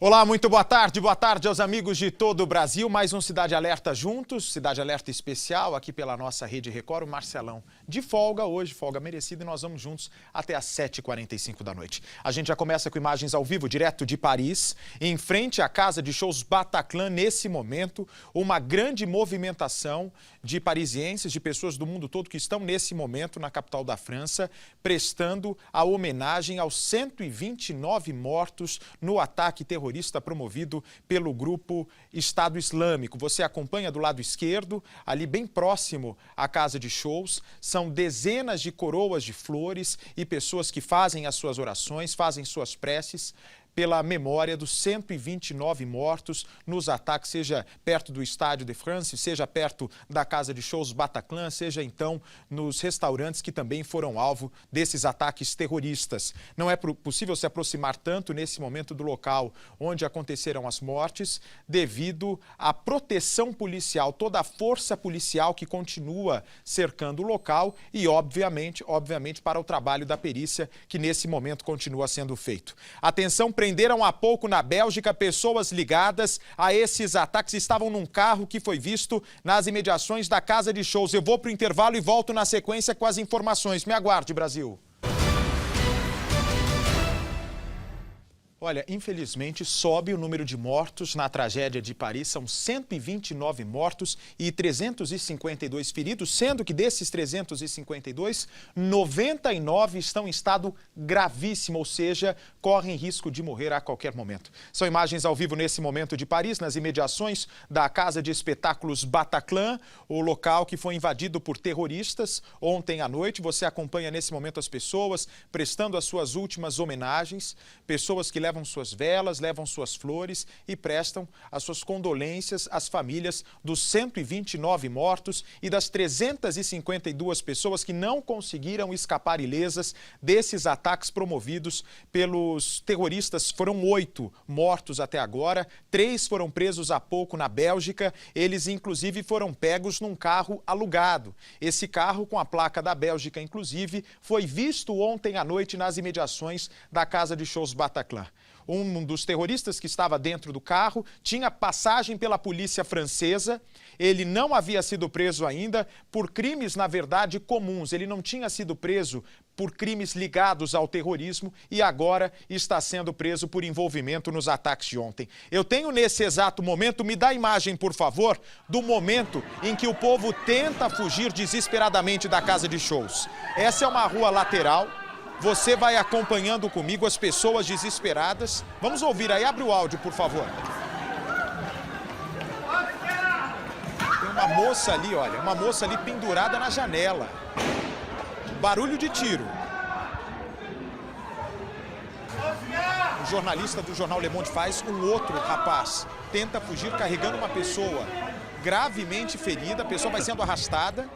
Olá, muito boa tarde aos amigos de todo o Brasil. Mais um Cidade Alerta juntos, Cidade Alerta especial aqui pela nossa Rede Record. O Marcelão de folga hoje, folga merecida, e nós vamos juntos até às 7h45 da noite. A gente já começa com imagens ao vivo, direto de Paris, em frente à casa de shows Bataclan. Nesse momento, uma grande movimentação de parisienses, de pessoas do mundo todo que estão nesse momento na capital da França, prestando a homenagem aos 129 mortos no ataque terrorista promovido pelo grupo Estado Islâmico. Você acompanha do lado esquerdo, ali bem próximo à casa de shows, são dezenas de coroas de flores e pessoas que fazem as suas orações, fazem suas preces pela memória dos 129 mortos nos ataques, seja perto do Estádio de France, seja perto da casa de shows Bataclan, seja então nos restaurantes que também foram alvo desses ataques terroristas. Não é possível se aproximar tanto nesse momento do local onde aconteceram as mortes, devido à proteção policial, toda a força policial que continua cercando o local e, obviamente, para o trabalho da perícia que nesse momento continua sendo feito. Atenção, prenderam há pouco na Bélgica pessoas ligadas a esses ataques. Estavam num carro que foi visto nas imediações da casa de shows. Eu vou para o intervalo e volto na sequência com as informações. Me aguarde, Brasil. Olha, infelizmente sobe o número de mortos na tragédia de Paris. São 129 mortos e 352 feridos, sendo que desses 352, 99 estão em estado gravíssimo, ou seja, correm risco de morrer a qualquer momento. São imagens ao vivo nesse momento de Paris, nas imediações da casa de espetáculos Bataclan, o local que foi invadido por terroristas ontem à noite. Você acompanha nesse momento as pessoas prestando as suas últimas homenagens, pessoas que levam suas velas, levam suas flores e prestam as suas condolências às famílias dos 129 mortos e das 352 pessoas que não conseguiram escapar ilesas desses ataques promovidos pelos terroristas. Foram 8 mortos até agora, 3 foram presos há pouco na Bélgica. Eles, inclusive, foram pegos num carro alugado. Esse carro, com a placa da Bélgica, inclusive, foi visto ontem à noite nas imediações da casa de shows Bataclan. Um dos terroristas que estava dentro do carro tinha passagem pela polícia francesa. Ele não havia sido preso ainda por crimes, na verdade, comuns. Ele não tinha sido preso por crimes ligados ao terrorismo e agora está sendo preso por envolvimento nos ataques de ontem. Eu tenho nesse exato momento, me dá a imagem, por favor, do momento em que o povo tenta fugir desesperadamente da casa de shows. Essa é uma rua lateral. Você vai acompanhando comigo as pessoas desesperadas. Vamos ouvir aí, abre o áudio, por favor. Tem uma moça ali, olha, uma moça ali pendurada na janela. Barulho de tiro. O jornalista do jornal Le Monde faz, um outro rapaz tenta fugir carregando uma pessoa gravemente ferida, a pessoa vai sendo arrastada.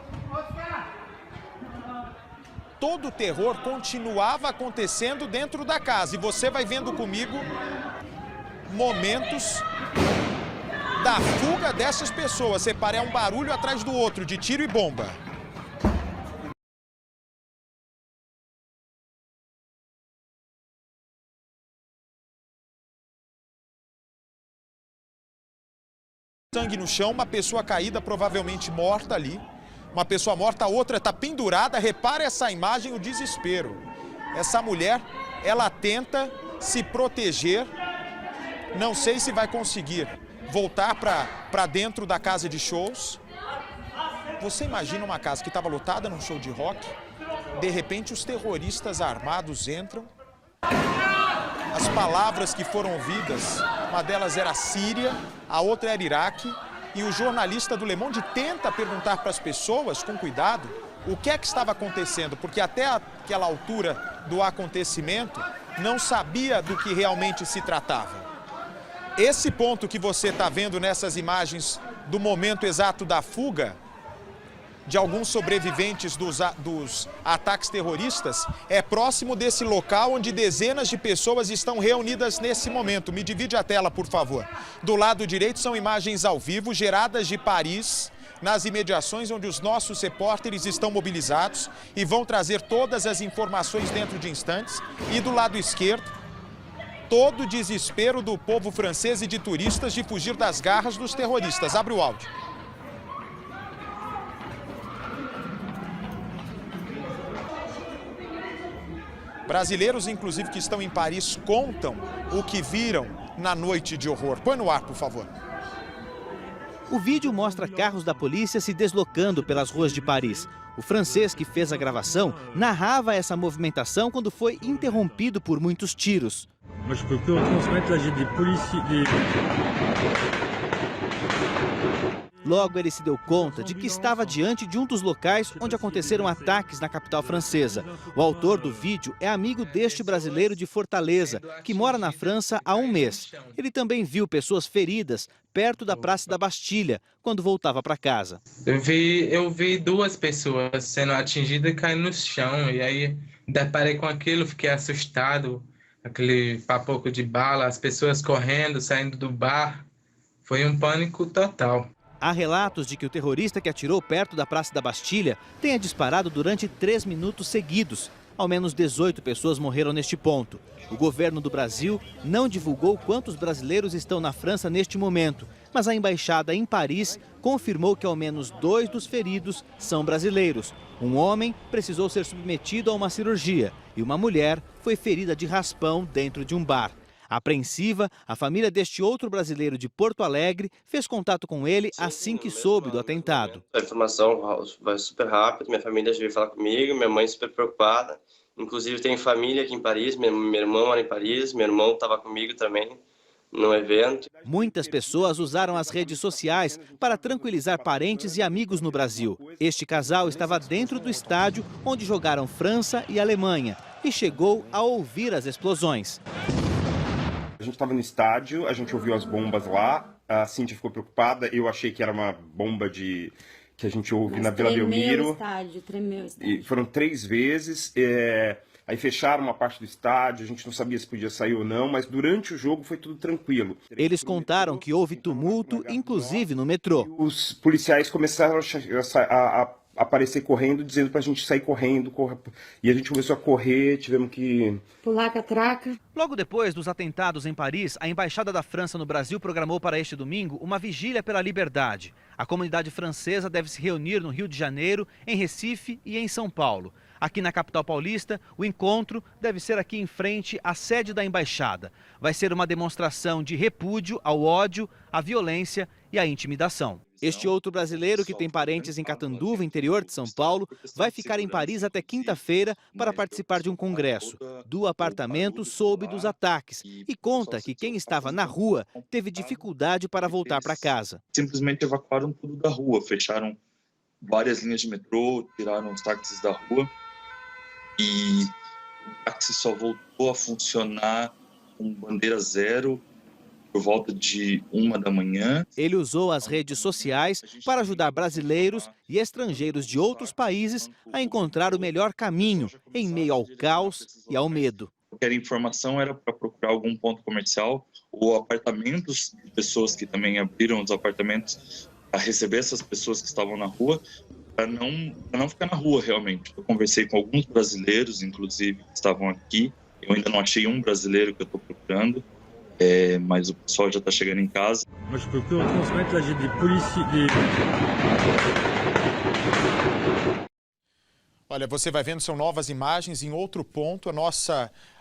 Todo o terror continuava acontecendo dentro da casa. E você vai vendo comigo momentos da fuga dessas pessoas. Separe, é um barulho atrás do outro, de tiro e bomba. Sangue no chão, uma pessoa caída, provavelmente morta ali. Uma pessoa morta, a outra está pendurada. Repare essa imagem, o desespero. Essa mulher, ela tenta se proteger. Não sei se vai conseguir voltar para dentro da casa de shows. Você imagina uma casa que estava lotada num show de rock. De repente, os terroristas armados entram. As palavras que foram ouvidas, uma delas era Síria, a outra era Iraque. E o jornalista do Le Monde tenta perguntar para as pessoas, com cuidado, o que é que estava acontecendo, porque até aquela altura do acontecimento não sabia do que realmente se tratava. Esse ponto que você está vendo nessas imagens do momento exato da fuga de alguns sobreviventes dos ataques terroristas é próximo desse local onde dezenas de pessoas estão reunidas nesse momento. Me divide a tela, por favor. Do lado direito são imagens ao vivo geradas de Paris, nas imediações onde os nossos repórteres estão mobilizados e vão trazer todas as informações dentro de instantes. E do lado esquerdo, todo o desespero do povo francês e de turistas de fugir das garras dos terroristas. Abre o áudio. Brasileiros, inclusive, que estão em Paris, contam o que viram na noite de horror. Põe no ar, por favor. O vídeo mostra carros da polícia se deslocando pelas ruas de Paris. O francês que fez a gravação narrava essa movimentação quando foi interrompido por muitos tiros. Logo, ele se deu conta de que estava diante de um dos locais onde aconteceram ataques na capital francesa. O autor do vídeo é amigo deste brasileiro de Fortaleza, que mora na França há um mês. Ele também viu pessoas feridas perto da Praça da Bastilha, quando voltava para casa. Eu vi duas pessoas sendo atingidas e caindo no chão. E aí, deparei com aquilo, fiquei assustado. Aquele papoco de bala, as pessoas correndo, saindo do bar. Foi um pânico total. Há relatos de que o terrorista que atirou perto da Praça da Bastilha tenha disparado durante 3 minutos seguidos. Ao menos 18 pessoas morreram neste ponto. O governo do Brasil não divulgou quantos brasileiros estão na França neste momento, mas a embaixada em Paris confirmou que ao menos 2 dos feridos são brasileiros. Um homem precisou ser submetido a uma cirurgia e uma mulher foi ferida de raspão dentro de um bar. Apreensiva, a família deste outro brasileiro de Porto Alegre fez contato com ele assim que soube do atentado. A informação vai super rápido, minha família veio falar comigo, minha mãe super preocupada. Inclusive tem família aqui em Paris, minha irmã mora em Paris, meu irmão estava comigo também no evento. Muitas pessoas usaram as redes sociais para tranquilizar parentes e amigos no Brasil. Este casal estava dentro do estádio onde jogaram França e Alemanha e chegou a ouvir as explosões. A gente estava no estádio, a gente ouviu as bombas lá, a Cíntia ficou preocupada, eu achei que era uma bomba que a gente ouve na Vila Belmiro. Tremeu o estádio. E foram 3 vezes, aí fecharam uma parte do estádio, a gente não sabia se podia sair ou não, mas durante o jogo foi tudo tranquilo. Eles contaram que houve tumulto, inclusive no metrô. Os policiais começaram a aparecer correndo, dizendo pra gente sair correndo, e a gente começou a correr, tivemos que pular catraca. Logo depois dos atentados em Paris, a Embaixada da França no Brasil programou para este domingo uma vigília pela liberdade. A comunidade francesa deve se reunir no Rio de Janeiro, em Recife e em São Paulo. Aqui na capital paulista, o encontro deve ser aqui em frente à sede da Embaixada. Vai ser uma demonstração de repúdio ao ódio, à violência e à intimidação. Este outro brasileiro, que tem parentes em Catanduva, interior de São Paulo, vai ficar em Paris até quinta-feira para participar de um congresso. Do apartamento soube dos ataques e conta que quem estava na rua teve dificuldade para voltar para casa. Simplesmente evacuaram tudo da rua, fecharam várias linhas de metrô, tiraram os táxis da rua e o táxi só voltou a funcionar com bandeira zero por volta de 1 da manhã. Ele usou as redes sociais para ajudar brasileiros e estrangeiros de outros países a encontrar o melhor caminho em meio ao caos e ao medo. Qualquer informação era para procurar algum ponto comercial ou apartamentos de pessoas que também abriram os apartamentos para receber essas pessoas que estavam na rua, para não ficar na rua realmente. Eu conversei com alguns brasileiros, inclusive, que estavam aqui. Eu ainda não achei um brasileiro que eu estou procurando. Mas o pessoal já está chegando em casa. Olha, você vai vendo, são novas imagens. Em outro ponto,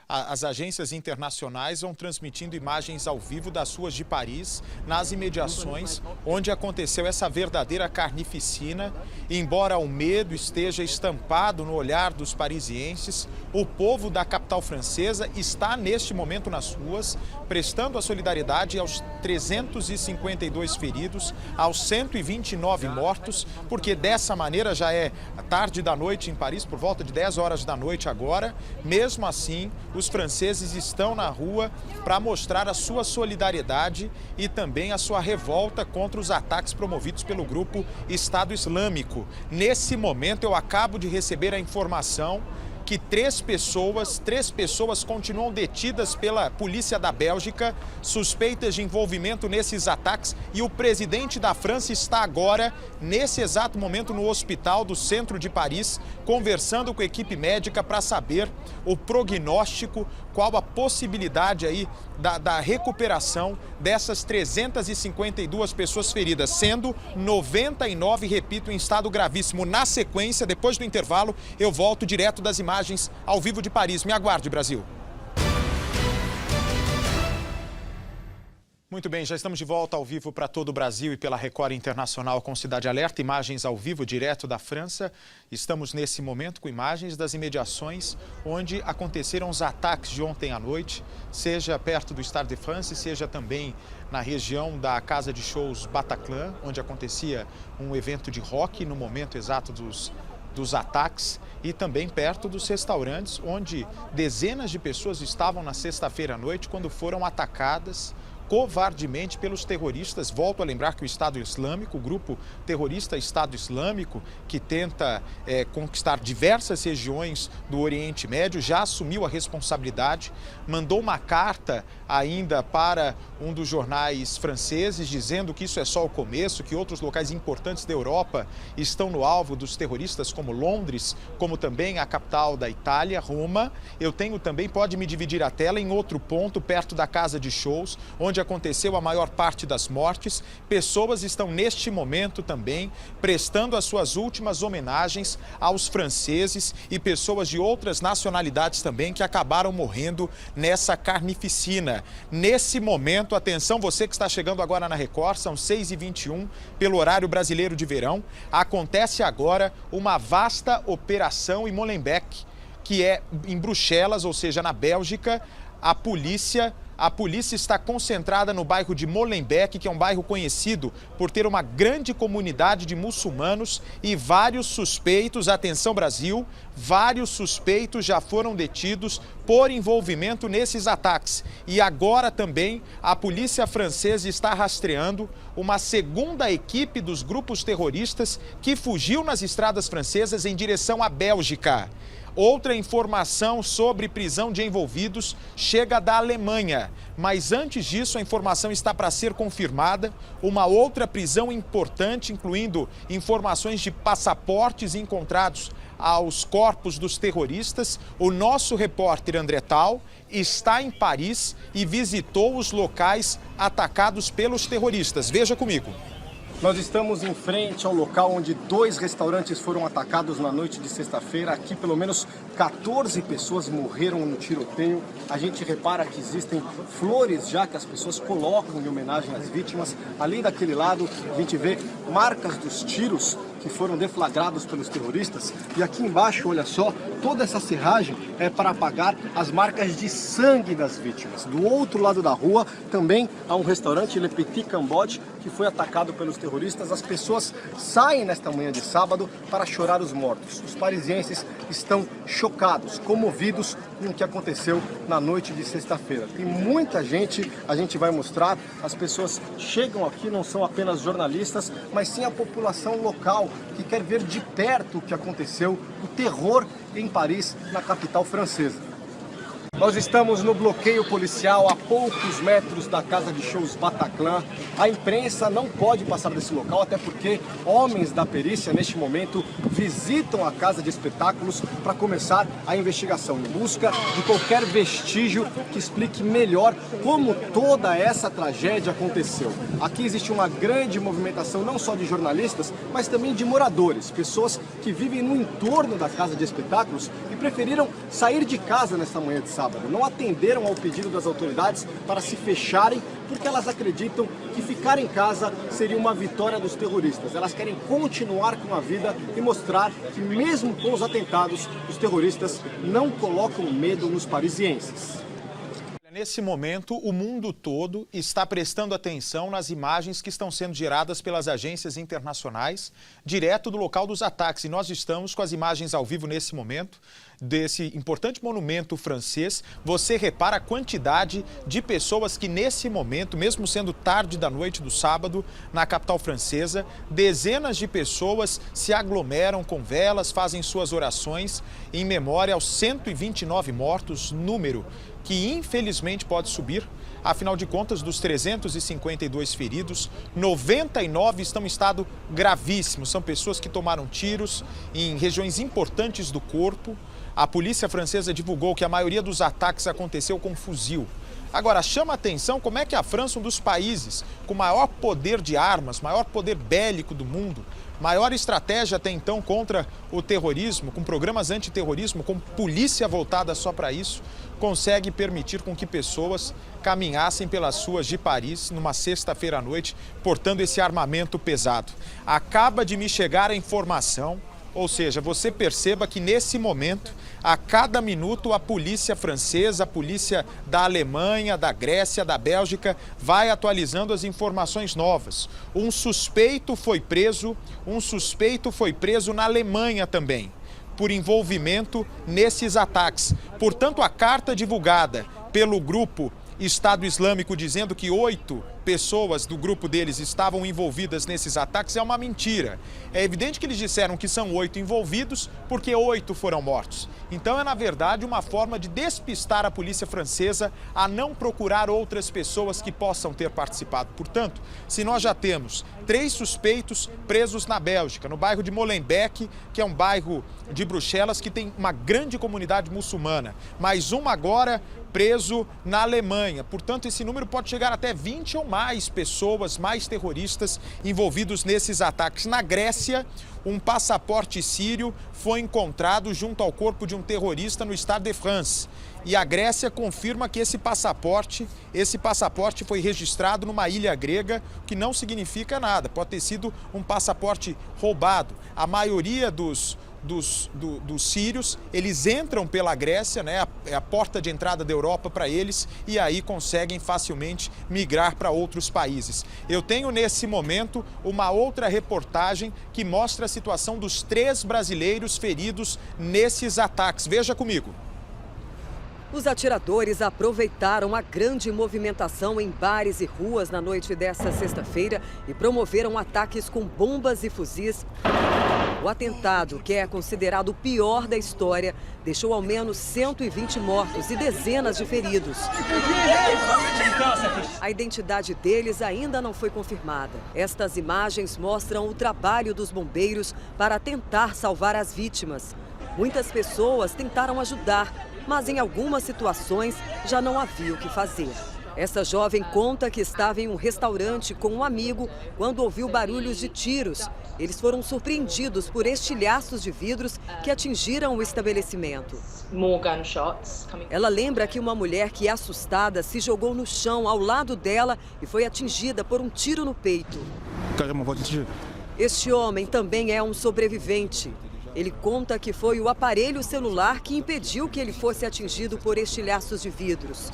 as agências internacionais vão transmitindo imagens ao vivo das ruas de Paris, nas imediações onde aconteceu essa verdadeira carnificina. Embora o medo esteja estampado no olhar dos parisienses, o povo da capital francesa está neste momento nas ruas, prestando a solidariedade aos 352 feridos, aos 129 mortos, porque dessa maneira já é tarde da noite em Paris, por volta de 10 horas da noite agora. Mesmo assim, os franceses estão na rua para mostrar a sua solidariedade e também a sua revolta contra os ataques promovidos pelo grupo Estado Islâmico. Nesse momento, eu acabo de receber a informação que três pessoas continuam detidas pela polícia da Bélgica, suspeitas de envolvimento nesses ataques, e o presidente da França está agora, nesse exato momento, no hospital do centro de Paris, conversando com a equipe médica para saber o prognóstico, qual a possibilidade aí da recuperação dessas 352 pessoas feridas, sendo 99, repito, em estado gravíssimo. Na sequência, depois do intervalo, eu volto direto das imagens ao vivo de Paris. Me aguarde, Brasil. Muito bem, já estamos de volta ao vivo para todo o Brasil e pela Record Internacional com Cidade Alerta. Imagens ao vivo direto da França. Estamos nesse momento com imagens das imediações onde aconteceram os ataques de ontem à noite, seja perto do Stade de France, seja também na região da casa de shows Bataclan, onde acontecia um evento de rock no momento exato dos ataques, e também perto dos restaurantes, onde dezenas de pessoas estavam na sexta-feira à noite quando foram atacadas covardemente pelos terroristas. Volto a lembrar que o Estado Islâmico, o grupo terrorista Estado Islâmico, que tenta conquistar diversas regiões do Oriente Médio, já assumiu a responsabilidade, mandou uma carta ainda para um dos jornais franceses, dizendo que isso é só o começo, que outros locais importantes da Europa estão no alvo dos terroristas, como Londres, como também a capital da Itália, Roma. Eu tenho também, pode me dividir a tela, em outro ponto, perto da casa de shows, onde aconteceu a maior parte das mortes. Pessoas estão neste momento também prestando as suas últimas homenagens aos franceses e pessoas de outras nacionalidades também que acabaram morrendo nessa carnificina. Nesse momento, atenção, você que está chegando agora na Record, são 6h21 pelo horário brasileiro de verão, acontece agora uma vasta operação em Molenbeek, que é em Bruxelas, ou seja, na Bélgica. A polícia está concentrada no bairro de Molenbeek, que é um bairro conhecido por ter uma grande comunidade de muçulmanos, e vários suspeitos, atenção Brasil, vários suspeitos já foram detidos por envolvimento nesses ataques. E agora também a polícia francesa está rastreando uma segunda equipe dos grupos terroristas que fugiu nas estradas francesas em direção à Bélgica. Outra informação sobre prisão de envolvidos chega da Alemanha, mas antes disso a informação está para ser confirmada. Uma outra prisão importante, incluindo informações de passaportes encontrados aos corpos dos terroristas. O nosso repórter André Tal está em Paris e visitou os locais atacados pelos terroristas. Veja comigo. Nós estamos em frente ao local onde 2 restaurantes foram atacados na noite de sexta-feira. Aqui, pelo menos 14 pessoas morreram no tiroteio. A gente repara que existem flores já que as pessoas colocam em homenagem às vítimas. Ali daquele lado, a gente vê marcas dos tiros que foram deflagrados pelos terroristas. E aqui embaixo, olha só, toda essa serragem é para apagar as marcas de sangue das vítimas. Do outro lado da rua, também há um restaurante, Le Petit Cambodge, que foi atacado pelos terroristas. As pessoas saem nesta manhã de sábado para chorar os mortos. Os parisienses estão chocados, comovidos com o que aconteceu na noite de sexta-feira. Tem muita gente, a gente vai mostrar, as pessoas chegam aqui, não são apenas jornalistas, mas sim a população local que quer ver de perto o que aconteceu, o terror em Paris, na capital francesa. Nós estamos no bloqueio policial a poucos metros da casa de shows Bataclan. A imprensa não pode passar desse local, até porque homens da perícia, neste momento, visitam a casa de espetáculos para começar a investigação, em busca de qualquer vestígio que explique melhor como toda essa tragédia aconteceu. Aqui existe uma grande movimentação, não só de jornalistas, mas também de moradores, pessoas que vivem no entorno da casa de espetáculos e preferiram sair de casa nesta manhã de sábado. Não atenderam ao pedido das autoridades para se fecharem, porque elas acreditam que ficar em casa seria uma vitória dos terroristas. Elas querem continuar com a vida e mostrar que mesmo com os atentados, os terroristas não colocam medo nos parisienses. Nesse momento, o mundo todo está prestando atenção nas imagens que estão sendo geradas pelas agências internacionais, direto do local dos ataques. E nós estamos com as imagens ao vivo nesse momento, desse importante monumento francês. Você repara a quantidade de pessoas que nesse momento, mesmo sendo tarde da noite do sábado, na capital francesa, dezenas de pessoas se aglomeram com velas, fazem suas orações em memória aos 129 mortos, número que infelizmente pode subir. Afinal de contas, dos 352 feridos, 99 estão em estado gravíssimo. São pessoas que tomaram tiros em regiões importantes do corpo. A polícia francesa divulgou que a maioria dos ataques aconteceu com fuzil. Agora, chama a atenção como é que a França, um dos países com maior poder de armas, maior poder bélico do mundo, maior estratégia até então contra o terrorismo, com programas antiterrorismo, com polícia voltada só para isso, consegue permitir com que pessoas caminhassem pelas ruas de Paris numa sexta-feira à noite, portando esse armamento pesado. Acaba de me chegar a informação, ou seja, você perceba que nesse momento, a cada minuto, a polícia francesa, a polícia da Alemanha, da Grécia, da Bélgica, vai atualizando as informações novas. Um suspeito foi preso na Alemanha também, por envolvimento nesses ataques. Portanto, a carta divulgada pelo grupo Estado Islâmico dizendo que 8 pessoas do grupo deles estavam envolvidas nesses ataques é uma mentira. É evidente que eles disseram que são 8 envolvidos porque 8 foram mortos. Então é, na verdade, uma forma de despistar a polícia francesa a não procurar outras pessoas que possam ter participado. Portanto, se nós já temos 3 suspeitos presos na Bélgica, no bairro de Molenbeek, que é um bairro de Bruxelas que tem uma grande comunidade muçulmana, mais um agora preso na Alemanha. Portanto, esse número pode chegar até 20 ou mais pessoas, mais terroristas envolvidos nesses ataques. Na Grécia, um passaporte sírio foi encontrado junto ao corpo de um terrorista no Stade de France. E a Grécia confirma que esse passaporte foi registrado numa ilha grega, que não significa nada. Pode ter sido um passaporte roubado. A maioria dos sírios, eles entram pela Grécia, né? É a porta de entrada da Europa para eles, e aí conseguem facilmente migrar para outros países. Eu tenho nesse momento uma outra reportagem que mostra a situação dos 3 brasileiros feridos nesses ataques. Veja comigo. Os atiradores aproveitaram a grande movimentação em bares e ruas na noite desta sexta-feira e promoveram ataques com bombas e fuzis. O atentado, que é considerado o pior da história, deixou ao menos 120 mortos e dezenas de feridos. A identidade deles ainda não foi confirmada. Estas imagens mostram o trabalho dos bombeiros para tentar salvar as vítimas. Muitas pessoas tentaram ajudar, mas em algumas situações já não havia o que fazer. Essa jovem conta que estava em um restaurante com um amigo quando ouviu barulhos de tiros. Eles foram surpreendidos por estilhaços de vidros que atingiram o estabelecimento. Ela lembra que uma mulher que, assustada, se jogou no chão ao lado dela e foi atingida por um tiro no peito. Este homem também é um sobrevivente. Ele conta que foi o aparelho celular que impediu que ele fosse atingido por estilhaços de vidros.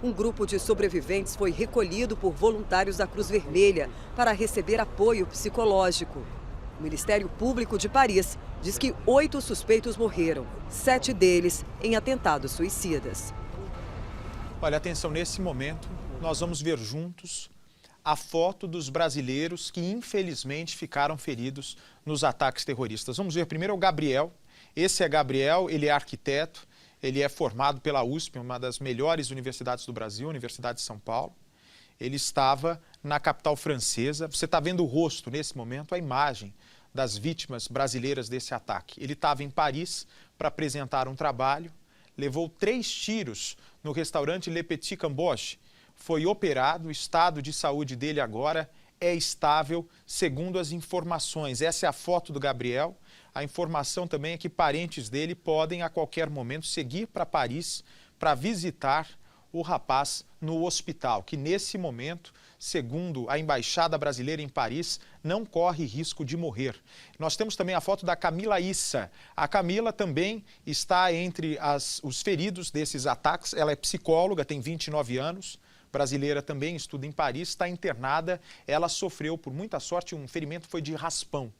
Um grupo de sobreviventes foi recolhido por voluntários da Cruz Vermelha para receber apoio psicológico. O Ministério Público de Paris diz que 8 suspeitos morreram, 7 deles em atentados suicidas. Olha, atenção, nesse momento nós vamos ver juntos a foto dos brasileiros que infelizmente ficaram feridos nos ataques terroristas. Vamos ver primeiro o Gabriel. Esse é Gabriel, ele é arquiteto, ele é formado pela USP, uma das melhores universidades do Brasil, Universidade de São Paulo. Ele estava na capital francesa. Você está vendo o rosto nesse momento, a imagem das vítimas brasileiras desse ataque. Ele estava em Paris para apresentar um trabalho, levou 3 tiros no restaurante Le Petit Camboche. Foi operado, o estado de saúde dele agora é estável, segundo as informações. Essa é a foto do Gabriel. A informação também é que parentes dele podem, a qualquer momento, seguir para Paris para visitar o rapaz no hospital, que nesse momento segundo a Embaixada Brasileira em Paris, não corre risco de morrer. Nós temos também a foto da Camila Issa. A Camila também está entre os feridos desses ataques. Ela é psicóloga, tem 29 anos. Brasileira também, estuda em Paris, está internada. Ela sofreu, por muita sorte, um ferimento foi de raspão.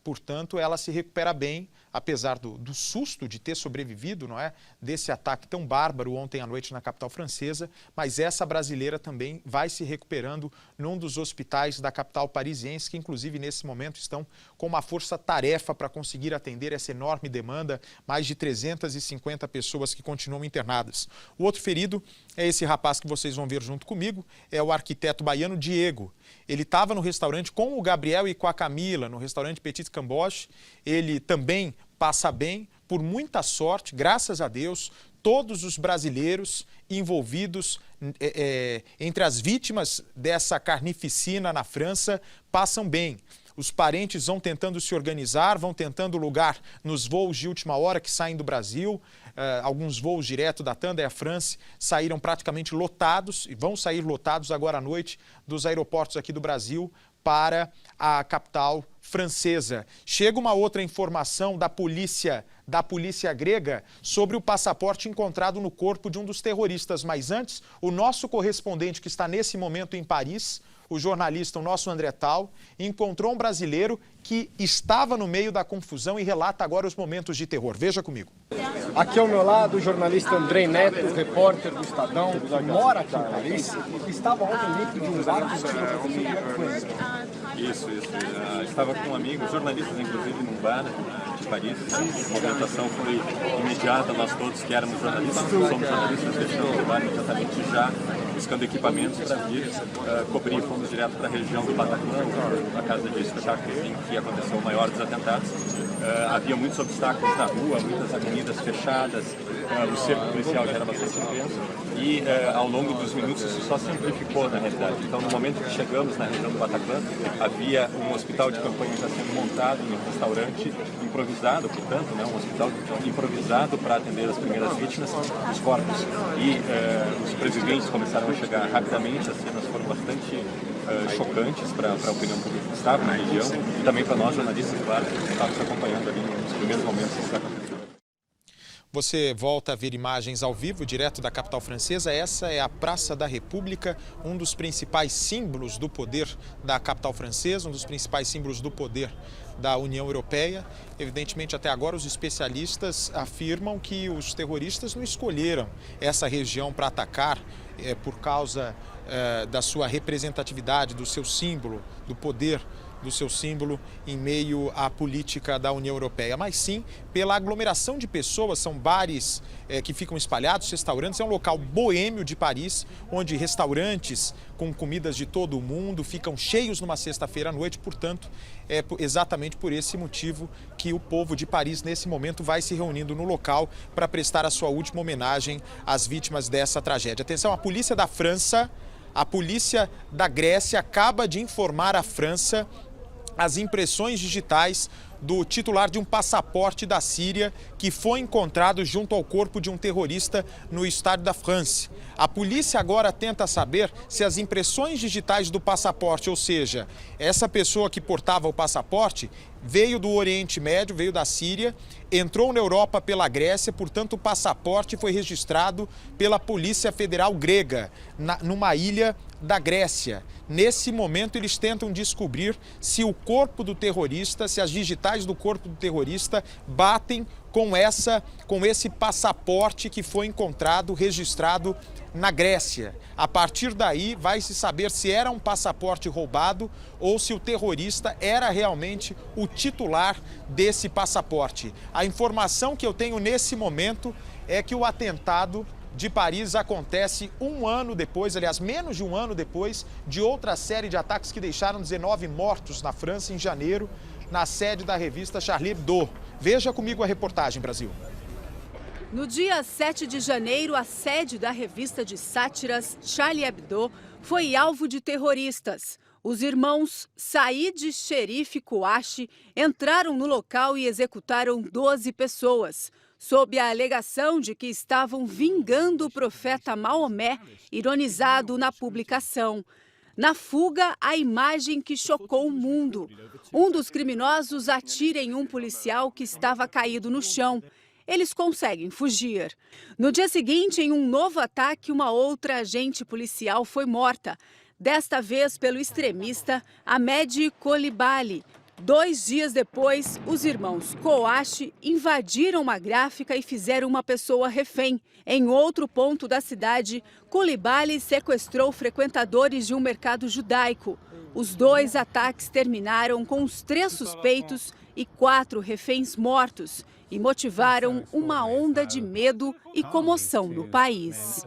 Portanto, ela se recupera bem, apesar do susto de ter sobrevivido, não é, desse ataque tão bárbaro ontem à noite na capital francesa, mas essa brasileira também vai se recuperando num dos hospitais da capital parisiense, que inclusive nesse momento estão com uma força-tarefa para conseguir atender essa enorme demanda, mais de 350 pessoas que continuam internadas. O outro ferido é esse rapaz que vocês vão ver junto comigo, é o arquiteto baiano Diego. Ele estava no restaurante com o Gabriel e com a Camila, no restaurante Petit Camboche. Ele também passa bem, por muita sorte, graças a Deus, todos os brasileiros envolvidos entre as vítimas dessa carnificina na França passam bem. Os parentes vão tentando se organizar, vão tentando lugar nos voos de última hora que saem do Brasil. Alguns voos direto da TAM, da Air France, saíram praticamente lotados e vão sair lotados agora à noite dos aeroportos aqui do Brasil para a capital francesa. Chega uma outra informação da polícia grega sobre o passaporte encontrado no corpo de um dos terroristas. Mas antes, o nosso correspondente que está nesse momento em Paris, o jornalista, o nosso André Tal, encontrou um brasileiro que estava no meio da confusão e relata agora os momentos de terror. Veja comigo. Aqui ao meu lado, o jornalista Andrei Neto, repórter do Estadão, que mora aqui em Paris, estava ontem dentro de um bar de Isso. Estava com amigos, jornalistas, inclusive, num bar de Paris. A movimentação foi imediata, nós todos que éramos jornalistas, somos jornalistas, deixamos o bar imediatamente já buscando equipamentos para vir cobrir. Fomos direto para a região do Bataclan, a casa de espetáculos em que aconteceu o maior dos atentados. Havia muitos obstáculos na rua, muitas avenidas fechadas, o cerco policial já era bastante intenso e ao longo dos minutos isso só se amplificou na realidade. Então, no momento que chegamos na região do Bataclan, havia um hospital de campanha já sendo montado em um restaurante improvisado, portanto, um hospital improvisado para atender as primeiras vítimas, os corpos. E os sobreviventes começaram a chegar rapidamente, as cenas foram bastante chocantes para a opinião pública que estava na região e também para nós, jornalistas, claro, que estávamos acompanhando ali nos primeiros momentos desse acontecimento. Você volta a ver imagens ao vivo, direto da capital francesa. Essa é a Praça da República, um dos principais símbolos do poder da capital francesa, um dos principais símbolos do poder da União Europeia. Evidentemente, até agora, os especialistas afirmam que os terroristas não escolheram essa região para atacar por causa da sua representatividade, do seu símbolo, do poder do seu símbolo em meio à política da União Europeia, mas sim pela aglomeração de pessoas. São bares que ficam espalhados, restaurantes. É um local boêmio de Paris, onde restaurantes com comidas de todo o mundo ficam cheios numa sexta-feira à noite. Portanto, é exatamente por esse motivo que o povo de Paris, nesse momento, vai se reunindo no local para prestar a sua última homenagem às vítimas dessa tragédia. Atenção, a polícia da França, a polícia da Grécia acaba de informar a França as impressões digitais do titular de um passaporte da Síria que foi encontrado junto ao corpo de um terrorista no Stade de France. A polícia agora tenta saber se as impressões digitais do passaporte, ou seja, essa pessoa que portava o passaporte, veio do Oriente Médio, veio da Síria, entrou na Europa pela Grécia, portanto o passaporte foi registrado pela Polícia Federal Grega, numa ilha da Grécia. Nesse momento eles tentam descobrir se o corpo do terrorista, se as digitais do corpo do terrorista batem com esse passaporte que foi encontrado, registrado na Grécia. A partir daí vai se saber se era um passaporte roubado ou se o terrorista era realmente o titular desse passaporte. A informação que eu tenho nesse momento é que o atentado de Paris acontece um ano depois, aliás, menos de um ano depois, de outra série de ataques que deixaram 19 mortos na França em janeiro, na sede da revista Charlie Hebdo. Veja comigo a reportagem, Brasil. No dia 7 de janeiro, a sede da revista de sátiras Charlie Hebdo foi alvo de terroristas. Os irmãos Said e Sherif Kouachi entraram no local e executaram 12 pessoas, sob a alegação de que estavam vingando o profeta Maomé, ironizado na publicação. Na fuga, a imagem que chocou o mundo. Um dos criminosos atira em um policial que estava caído no chão. Eles conseguem fugir. No dia seguinte, em um novo ataque, uma outra agente policial foi morta. Desta vez pelo extremista Ahmed Coulibaly. 2 dias depois, os irmãos Kouachi invadiram uma gráfica e fizeram uma pessoa refém. Em outro ponto da cidade, Coulibaly sequestrou frequentadores de um mercado judaico. Os 2 ataques terminaram com os 3 suspeitos e 4 reféns mortos e motivaram uma onda de medo e comoção no país.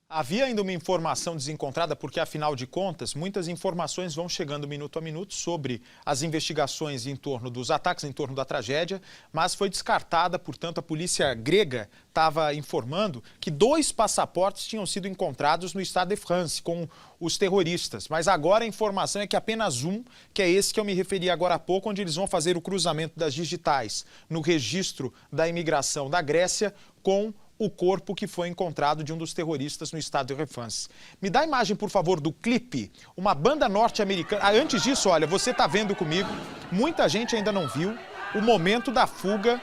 Havia ainda uma informação desencontrada, porque, afinal de contas, muitas informações vão chegando minuto a minuto sobre as investigações em torno dos ataques, em torno da tragédia, mas foi descartada, portanto, a polícia grega estava informando que 2 passaportes tinham sido encontrados no Stade de France com os terroristas. Mas agora a informação é que apenas um, que é esse que eu me referi agora há pouco, onde eles vão fazer o cruzamento das digitais no registro da imigração da Grécia com o corpo que foi encontrado de um dos terroristas no Stade de France. Me dá a imagem, por favor, do clipe. Uma banda norte-americana... Antes disso, olha, você está vendo comigo, muita gente ainda não viu o momento da fuga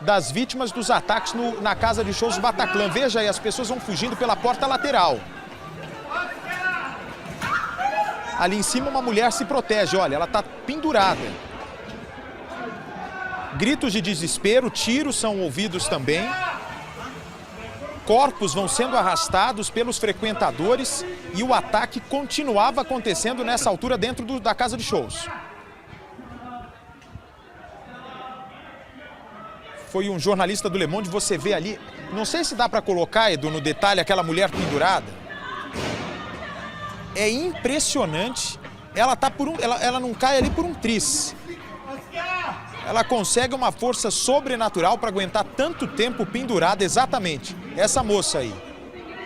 das vítimas dos ataques na casa de shows Bataclan. Veja aí, as pessoas vão fugindo pela porta lateral. Ali em cima uma mulher se protege, olha, ela está pendurada. Gritos de desespero, tiros são ouvidos também. Corpos vão sendo arrastados pelos frequentadores e o ataque continuava acontecendo nessa altura dentro da casa de shows. Foi um jornalista do Le Monde, você vê ali, não sei se dá para colocar, Edu, no detalhe, aquela mulher pendurada. É impressionante, ela não cai ali por um triz. Ela consegue uma força sobrenatural para aguentar tanto tempo pendurada, exatamente. Essa moça aí,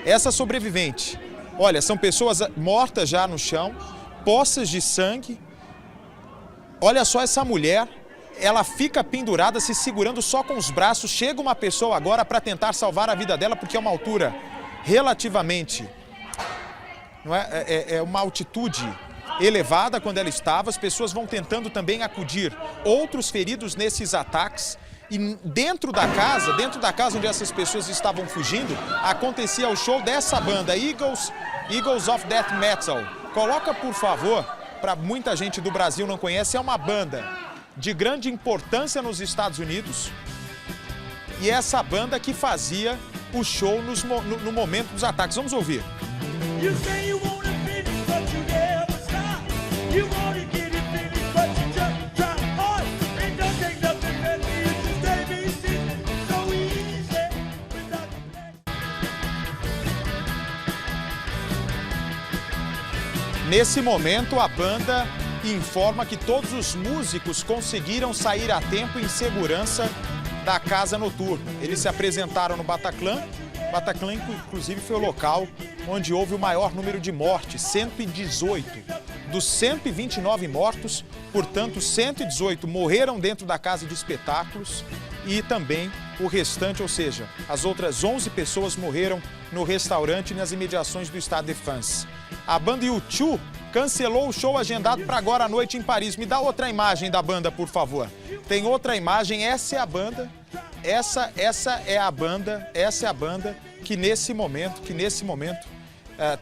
essa sobrevivente. Olha, são pessoas mortas já no chão, poças de sangue. Olha só essa mulher, ela fica pendurada, se segurando só com os braços. Chega uma pessoa agora para tentar salvar a vida dela, porque é uma altura relativamente... Não é uma altitude elevada quando ela estava, as pessoas vão tentando também acudir outros feridos nesses ataques. E dentro da casa onde essas pessoas estavam fugindo, acontecia o show dessa banda, Eagles of Death Metal. Coloca, por favor, para muita gente do Brasil não conhece, é uma banda de grande importância nos Estados Unidos. E essa banda que fazia o show no momento dos ataques. Vamos ouvir. Nesse momento, a banda informa que todos os músicos conseguiram sair a tempo em segurança da casa noturna. Eles se apresentaram no Bataclan. Bataclan, inclusive, foi o local onde houve o maior número de mortes, 118. Dos 129 mortos, portanto, 118 morreram dentro da casa de espetáculos e também o restante, ou seja, as outras 11 pessoas morreram no restaurante e nas imediações do Stade de France. A banda U2 cancelou o show agendado para agora à noite em Paris. Me dá outra imagem da banda, por favor. Tem outra imagem, essa é a banda. Essa é a banda que nesse momento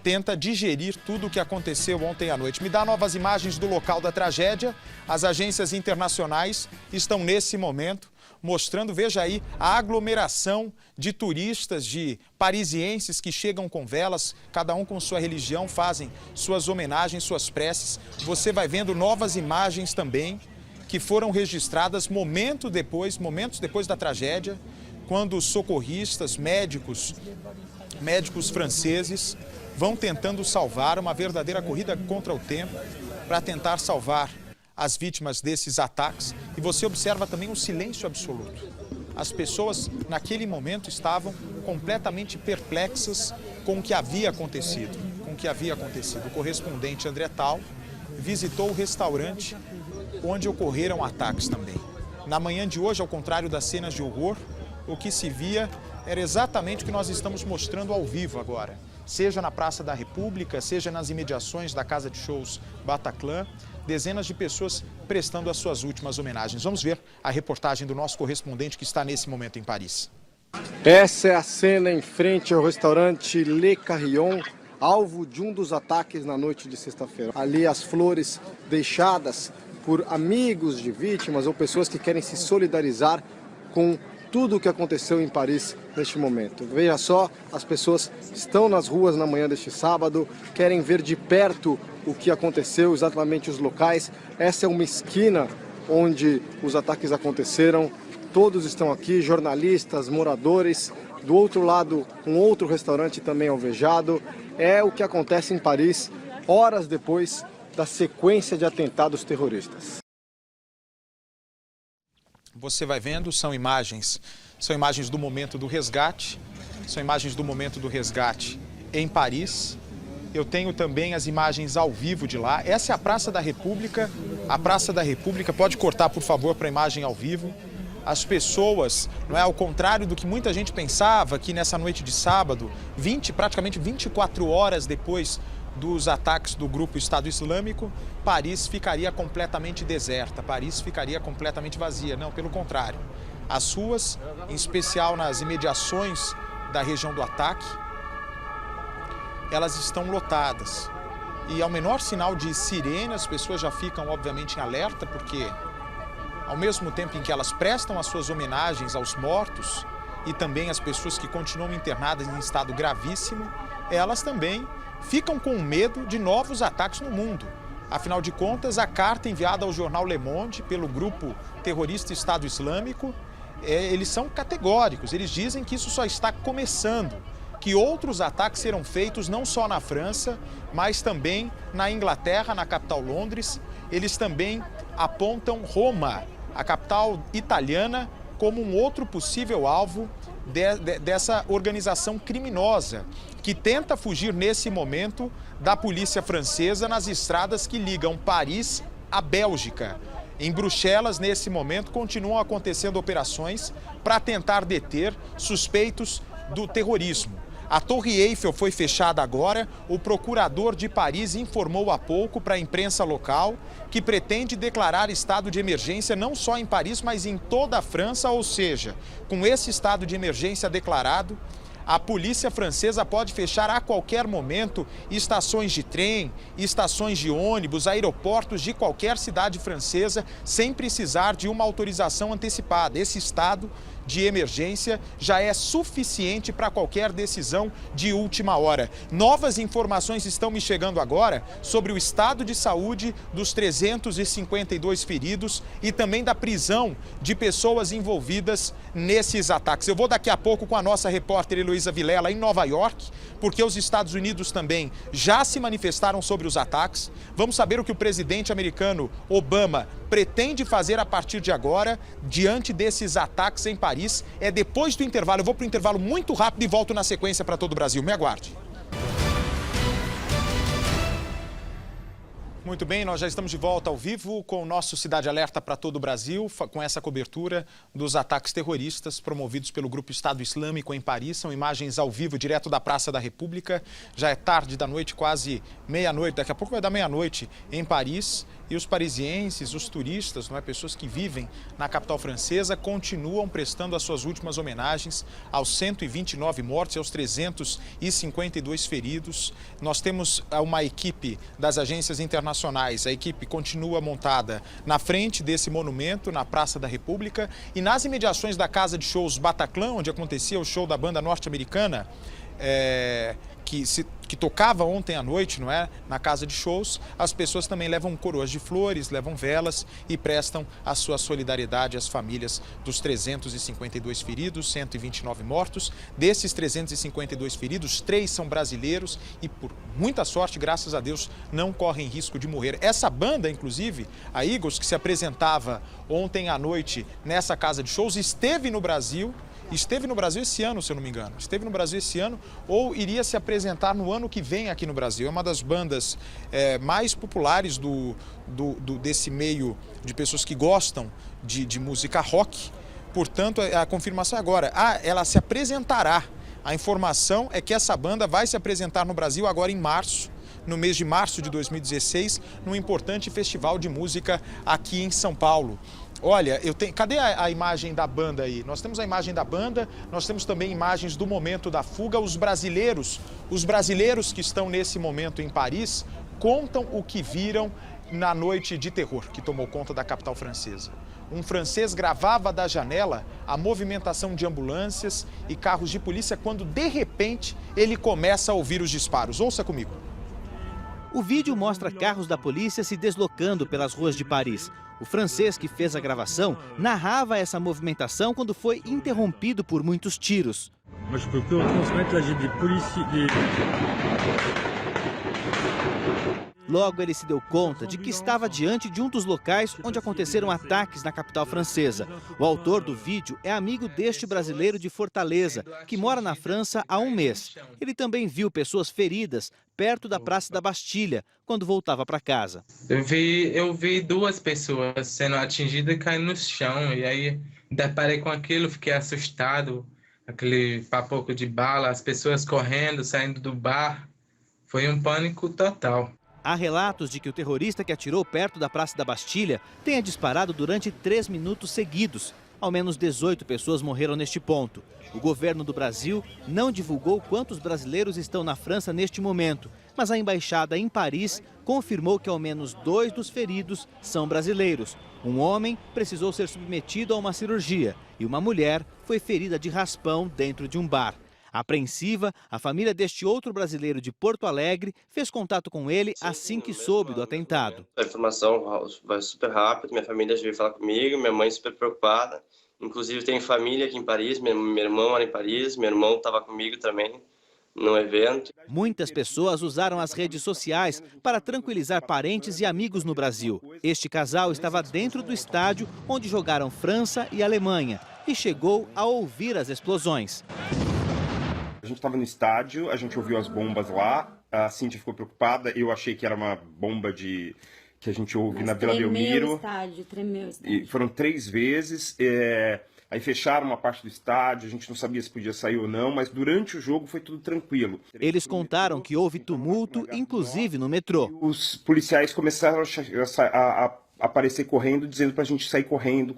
tenta digerir tudo o que aconteceu ontem à noite. Me dá novas imagens do local da tragédia. As agências internacionais estão nesse momento mostrando, veja aí, a aglomeração de turistas, de parisienses que chegam com velas, cada um com sua religião, fazem suas homenagens, suas preces. Você vai vendo novas imagens também que foram registradas momentos depois da tragédia, quando os socorristas, médicos franceses vão tentando salvar, uma verdadeira corrida contra o tempo para tentar salvar as vítimas desses ataques. E você observa também um silêncio absoluto. As pessoas, naquele momento, estavam completamente perplexas com o que havia acontecido. O correspondente André Tal visitou o restaurante onde ocorreram ataques também. Na manhã de hoje, ao contrário das cenas de horror, o que se via era exatamente o que nós estamos mostrando ao vivo agora. seja na Praça da República, seja nas imediações da Casa de Shows Bataclan, dezenas de pessoas prestando as suas últimas homenagens. Vamos ver a reportagem do nosso correspondente que está nesse momento em Paris. Essa é a cena em frente ao restaurante Le Carillon, alvo de um dos ataques na noite de sexta-feira. Ali as flores deixadas por amigos de vítimas ou pessoas que querem se solidarizar com tudo o que aconteceu em Paris neste momento. Veja só, as pessoas estão nas ruas na manhã deste sábado, querem ver de perto o que aconteceu, exatamente os locais. Essa é uma esquina onde os ataques aconteceram. Todos estão aqui, jornalistas, moradores. Do outro lado, um outro restaurante também alvejado. É o que acontece em Paris, horas depois da sequência de atentados terroristas. Você vai vendo, são imagens do momento do resgate, são imagens do momento do resgate em Paris. Eu tenho também as imagens ao vivo de lá. Essa é a Praça da República. A Praça da República, pode cortar, por favor, para a imagem ao vivo. As pessoas, não é ao contrário do que muita gente pensava, que nessa noite de sábado, praticamente 24 horas depois dos ataques do grupo Estado Islâmico, Paris ficaria completamente deserta, Paris ficaria completamente vazia. Não, pelo contrário. As ruas, em especial nas imediações da região do ataque, elas estão lotadas. E ao menor sinal de sirene, as pessoas já ficam, obviamente, em alerta, porque ao mesmo tempo em que elas prestam as suas homenagens aos mortos e também às pessoas que continuam internadas em estado gravíssimo, elas também ficam com medo de novos ataques no mundo. Afinal de contas, a carta enviada ao jornal Le Monde pelo grupo terrorista Estado Islâmico, eles são categóricos, eles dizem que isso só está começando, que outros ataques serão feitos não só na França, mas também na Inglaterra, na capital Londres. Eles também apontam Roma, a capital italiana, como um outro possível alvo dessa organização criminosa que tenta fugir nesse momento da polícia francesa nas estradas que ligam Paris à Bélgica. Em Bruxelas, nesse momento, continuam acontecendo operações para tentar deter suspeitos do terrorismo. A Torre Eiffel foi fechada agora. O procurador de Paris informou há pouco para a imprensa local que pretende declarar estado de emergência não só em Paris, mas em toda a França. Ou seja, com esse estado de emergência declarado, a polícia francesa pode fechar a qualquer momento estações de trem, estações de ônibus, aeroportos de qualquer cidade francesa, sem precisar de uma autorização antecipada. Esse estado de emergência já é suficiente para qualquer decisão de última hora. Novas informações estão me chegando agora sobre o estado de saúde dos 352 feridos e também da prisão de pessoas envolvidas nesses ataques. Eu vou daqui a pouco com a nossa repórter Heloísa Vilela em Nova York, porque os Estados Unidos também já se manifestaram sobre os ataques. Vamos saber o que o presidente americano Obama pretende fazer a partir de agora, diante desses ataques em Paris. É depois do intervalo. Eu vou para o intervalo muito rápido e volto na sequência para todo o Brasil. Me aguarde. Muito bem, nós já estamos de volta ao vivo com o nosso Cidade Alerta para todo o Brasil, com essa cobertura dos ataques terroristas promovidos pelo grupo Estado Islâmico em Paris. São imagens ao vivo, direto da Praça da República. Já é tarde da noite, quase meia-noite, daqui a pouco vai dar meia-noite em Paris. E os parisienses, os turistas, não é, pessoas que vivem na capital francesa, continuam prestando as suas últimas homenagens aos 129 mortos e aos 352 feridos. Nós temos uma equipe das agências internacionais, a equipe continua montada na frente desse monumento, na Praça da República, e nas imediações da Casa de Shows Bataclan, onde acontecia o show da banda norte-americana, que tocava ontem à noite, não é? Na Casa de Shows, as pessoas também levam coroas de flores, levam velas e prestam a sua solidariedade às famílias dos 352 feridos, 129 mortos. Desses 352 feridos, 3 são brasileiros e, por muita sorte, graças a Deus, não correm risco de morrer. Essa banda, inclusive, a Eagles, que se apresentava ontem à noite nessa Casa de Shows, esteve no Brasil esse ano, se eu não me engano. Esteve no Brasil esse ano ou iria se apresentar no ano que vem aqui no Brasil. É uma das bandas mais populares desse meio de pessoas que gostam de música rock. Portanto, a confirmação é agora. Ela se apresentará A informação é que essa banda vai se apresentar no Brasil agora em março, no mês de março de 2016, num importante festival de música aqui em São Paulo. Olha, cadê a imagem da banda aí? Nós temos a imagem da banda, nós temos também imagens do momento da fuga. Os brasileiros que estão nesse momento em Paris, contam o que viram na noite de terror que tomou conta da capital francesa. Um francês gravava da janela a movimentação de ambulâncias e carros de polícia quando, de repente, ele começa a ouvir os disparos. Ouça comigo. O vídeo mostra carros da polícia se deslocando pelas ruas de Paris. O francês que fez a gravação narrava essa movimentação quando foi interrompido por muitos tiros. Logo ele se deu conta de que estava diante de um dos locais onde aconteceram ataques na capital francesa. O autor do vídeo é amigo deste brasileiro de Fortaleza, que mora na França há um mês. Ele também viu pessoas feridas perto da Praça da Bastilha, quando voltava para casa. Eu vi duas pessoas sendo atingidas e caindo no chão, e aí deparei com aquilo, fiquei assustado, aquele papoco de bala, as pessoas correndo, saindo do bar, foi um pânico total. Há relatos de que o terrorista que atirou perto da Praça da Bastilha tenha disparado durante 3 minutos seguidos. Ao menos 18 pessoas morreram neste ponto. O governo do Brasil não divulgou quantos brasileiros estão na França neste momento, mas a embaixada em Paris confirmou que ao menos 2 dos feridos são brasileiros. Um homem precisou ser submetido a uma cirurgia e uma mulher foi ferida de raspão dentro de um bar. Apreensiva, a família deste outro brasileiro de Porto Alegre fez contato com ele assim que soube do atentado. A informação vai super rápido, minha família já veio falar comigo, minha mãe super preocupada. Inclusive tenho família aqui em Paris, meu irmão mora em Paris, meu irmão estava comigo também no evento. Muitas pessoas usaram as redes sociais para tranquilizar parentes e amigos no Brasil. Este casal estava dentro do estádio onde jogaram França e Alemanha e chegou a ouvir as explosões. A gente estava no estádio, a gente ouviu as bombas lá, a Cíntia ficou preocupada, eu achei que era uma bomba que a gente ouve na Vila Belmiro. Tremeu o estádio. E foram 3 vezes, aí fecharam uma parte do estádio, a gente não sabia se podia sair ou não, mas durante o jogo foi tudo tranquilo. Eles contaram que houve tumulto, inclusive no metrô. Os policiais começaram a aparecer correndo, dizendo pra gente sair correndo,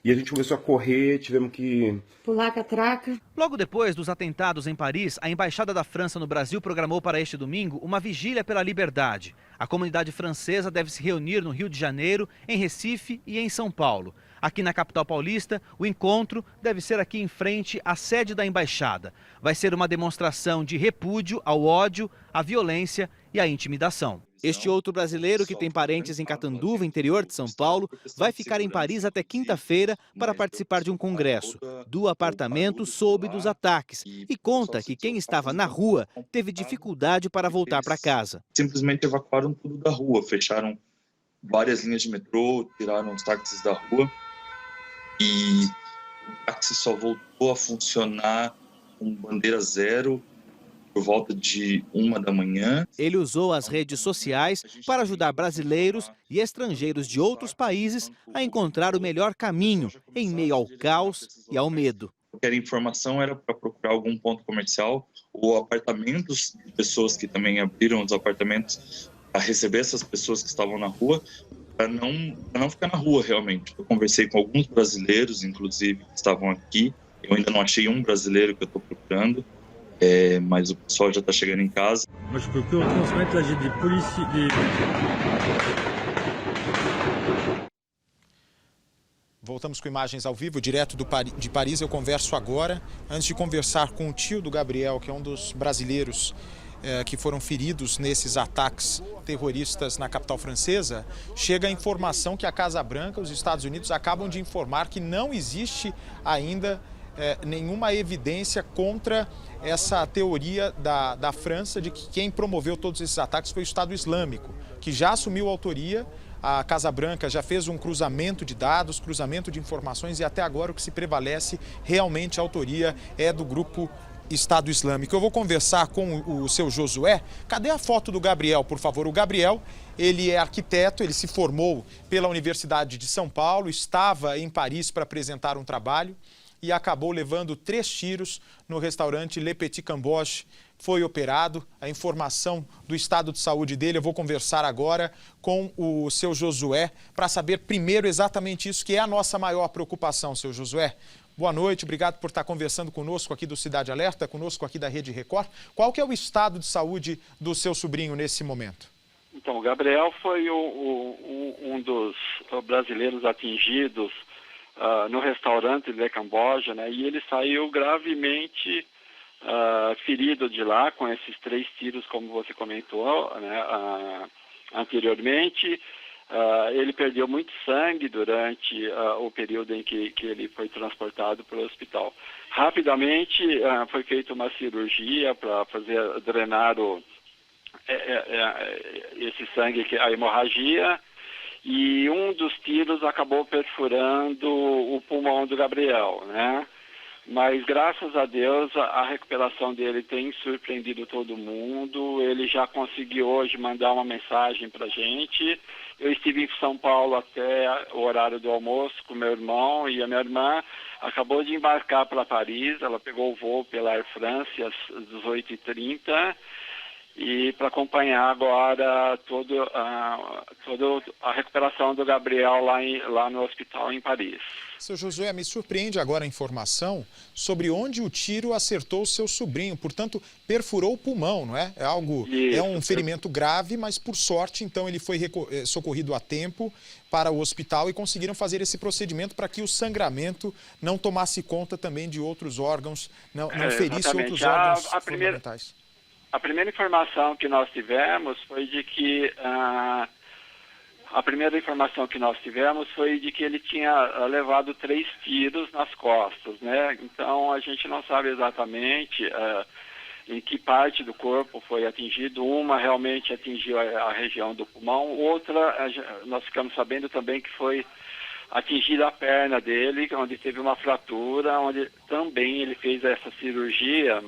e a gente começou a correr, tivemos que pular catraca. Logo depois dos atentados em Paris, a Embaixada da França no Brasil programou para este domingo uma vigília pela liberdade. A comunidade francesa deve se reunir no Rio de Janeiro, em Recife e em São Paulo. Aqui na capital paulista, o encontro deve ser aqui em frente à sede da embaixada. Vai ser uma demonstração de repúdio ao ódio, à violência e à intimidação. Este outro brasileiro, que tem parentes em Catanduva, interior de São Paulo, vai ficar em Paris até quinta-feira para participar de um congresso. Do apartamento soube dos ataques e conta que quem estava na rua teve dificuldade para voltar para casa. Simplesmente evacuaram tudo da rua, fecharam várias linhas de metrô, tiraram os táxis da rua e o táxi só voltou a funcionar com bandeira zero por volta de 1 da manhã. Ele usou as redes sociais para ajudar brasileiros e estrangeiros de outros países a encontrar o melhor caminho em meio ao caos e ao medo. Qualquer informação era para procurar algum ponto comercial ou apartamentos de pessoas que também abriram os apartamentos a receber essas pessoas que estavam na rua, para não ficar na rua realmente. Eu conversei com alguns brasileiros, inclusive, que estavam aqui. Eu ainda não achei um brasileiro que eu estou procurando. Mas o pessoal já está chegando em casa. Voltamos com imagens ao vivo, direto de Paris. Eu converso agora, antes de conversar com o tio do Gabriel, que é um dos brasileiros que foram feridos nesses ataques terroristas na capital francesa. Chega a informação que a Casa Branca, os Estados Unidos, acabam de informar que não existe ainda nenhuma evidência contra essa teoria da França de que quem promoveu todos esses ataques foi o Estado Islâmico, que já assumiu a autoria. A Casa Branca já fez um cruzamento de dados, cruzamento de informações, e até agora o que se prevalece realmente a autoria é do grupo Estado Islâmico. Eu vou conversar com o seu Josué. Cadê a foto do Gabriel, por favor? O Gabriel, ele é arquiteto, ele se formou pela Universidade de São Paulo, estava em Paris para apresentar um trabalho. e acabou levando 3 tiros no restaurante Le Petit Cambodge. Foi operado. A informação do estado de saúde dele, eu vou conversar agora com o seu Josué para saber primeiro exatamente isso que é a nossa maior preocupação, seu Josué. Boa noite, obrigado por estar conversando conosco aqui do Cidade Alerta, conosco aqui da Rede Record. Qual que é o estado de saúde do seu sobrinho nesse momento? Então, o Gabriel foi um dos brasileiros atingidos no restaurante Le Camboja, né? E ele saiu gravemente ferido de lá com esses 3 tiros, como você comentou, né, anteriormente. Ele perdeu muito sangue durante o período em que ele foi transportado para o hospital. Rapidamente foi feita uma cirurgia para drenar esse sangue, a hemorragia, e um dos tiros acabou perfurando o pulmão do Gabriel, né? Mas, graças a Deus, a recuperação dele tem surpreendido todo mundo. Ele já conseguiu hoje mandar uma mensagem para a gente. Eu estive em São Paulo até o horário do almoço com meu irmão, e a minha irmã acabou de embarcar para Paris. Ela pegou o voo pela Air France às 18h30 e para acompanhar agora toda a recuperação do Gabriel lá no hospital em Paris. Seu Josué, me surpreende agora a informação sobre onde o tiro acertou o seu sobrinho, portanto, perfurou o pulmão, não é? É um ferimento grave, mas por sorte, então, ele foi socorrido a tempo para o hospital e conseguiram fazer esse procedimento para que o sangramento não tomasse conta também de outros órgãos, não ferisse outros órgãos fundamentais. A primeira informação que nós tivemos foi de que ele tinha levado 3 tiros nas costas, né? Então a gente não sabe exatamente em que parte do corpo foi atingido. Uma realmente atingiu a região do pulmão, outra nós ficamos sabendo também que foi atingida a perna dele, onde teve uma fratura, onde também ele fez essa cirurgia.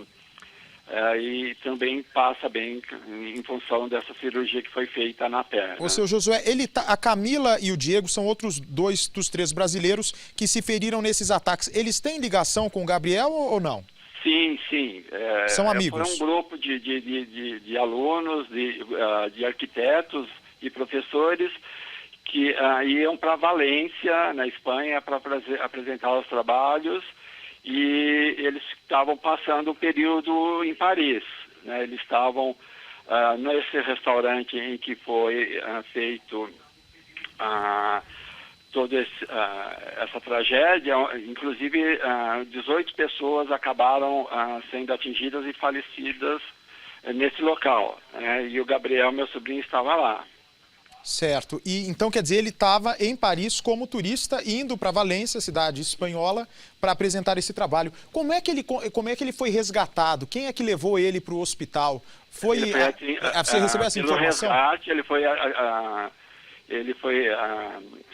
E também passa bem em função dessa cirurgia que foi feita na perna. Ô, seu Josué, a Camila e o Diego são outros 2 dos 3 brasileiros que se feriram nesses ataques. Eles têm ligação com o Gabriel ou não? Sim. São amigos? Foi um grupo de alunos, de arquitetos e professores que iam para Valência, na Espanha, para apresentar os trabalhos. E eles estavam passando o período em Paris, né? Eles estavam nesse restaurante em que foi feito toda essa tragédia. Inclusive, 18 pessoas acabaram sendo atingidas e falecidas nesse local, né? E o Gabriel, meu sobrinho, estava lá. Certo. E então, quer dizer, ele estava em Paris como turista, indo para Valência, cidade espanhola, para apresentar esse trabalho. Como é que ele foi resgatado? Quem é que levou ele para o hospital? Você recebeu essa informação? Resgate, ele foi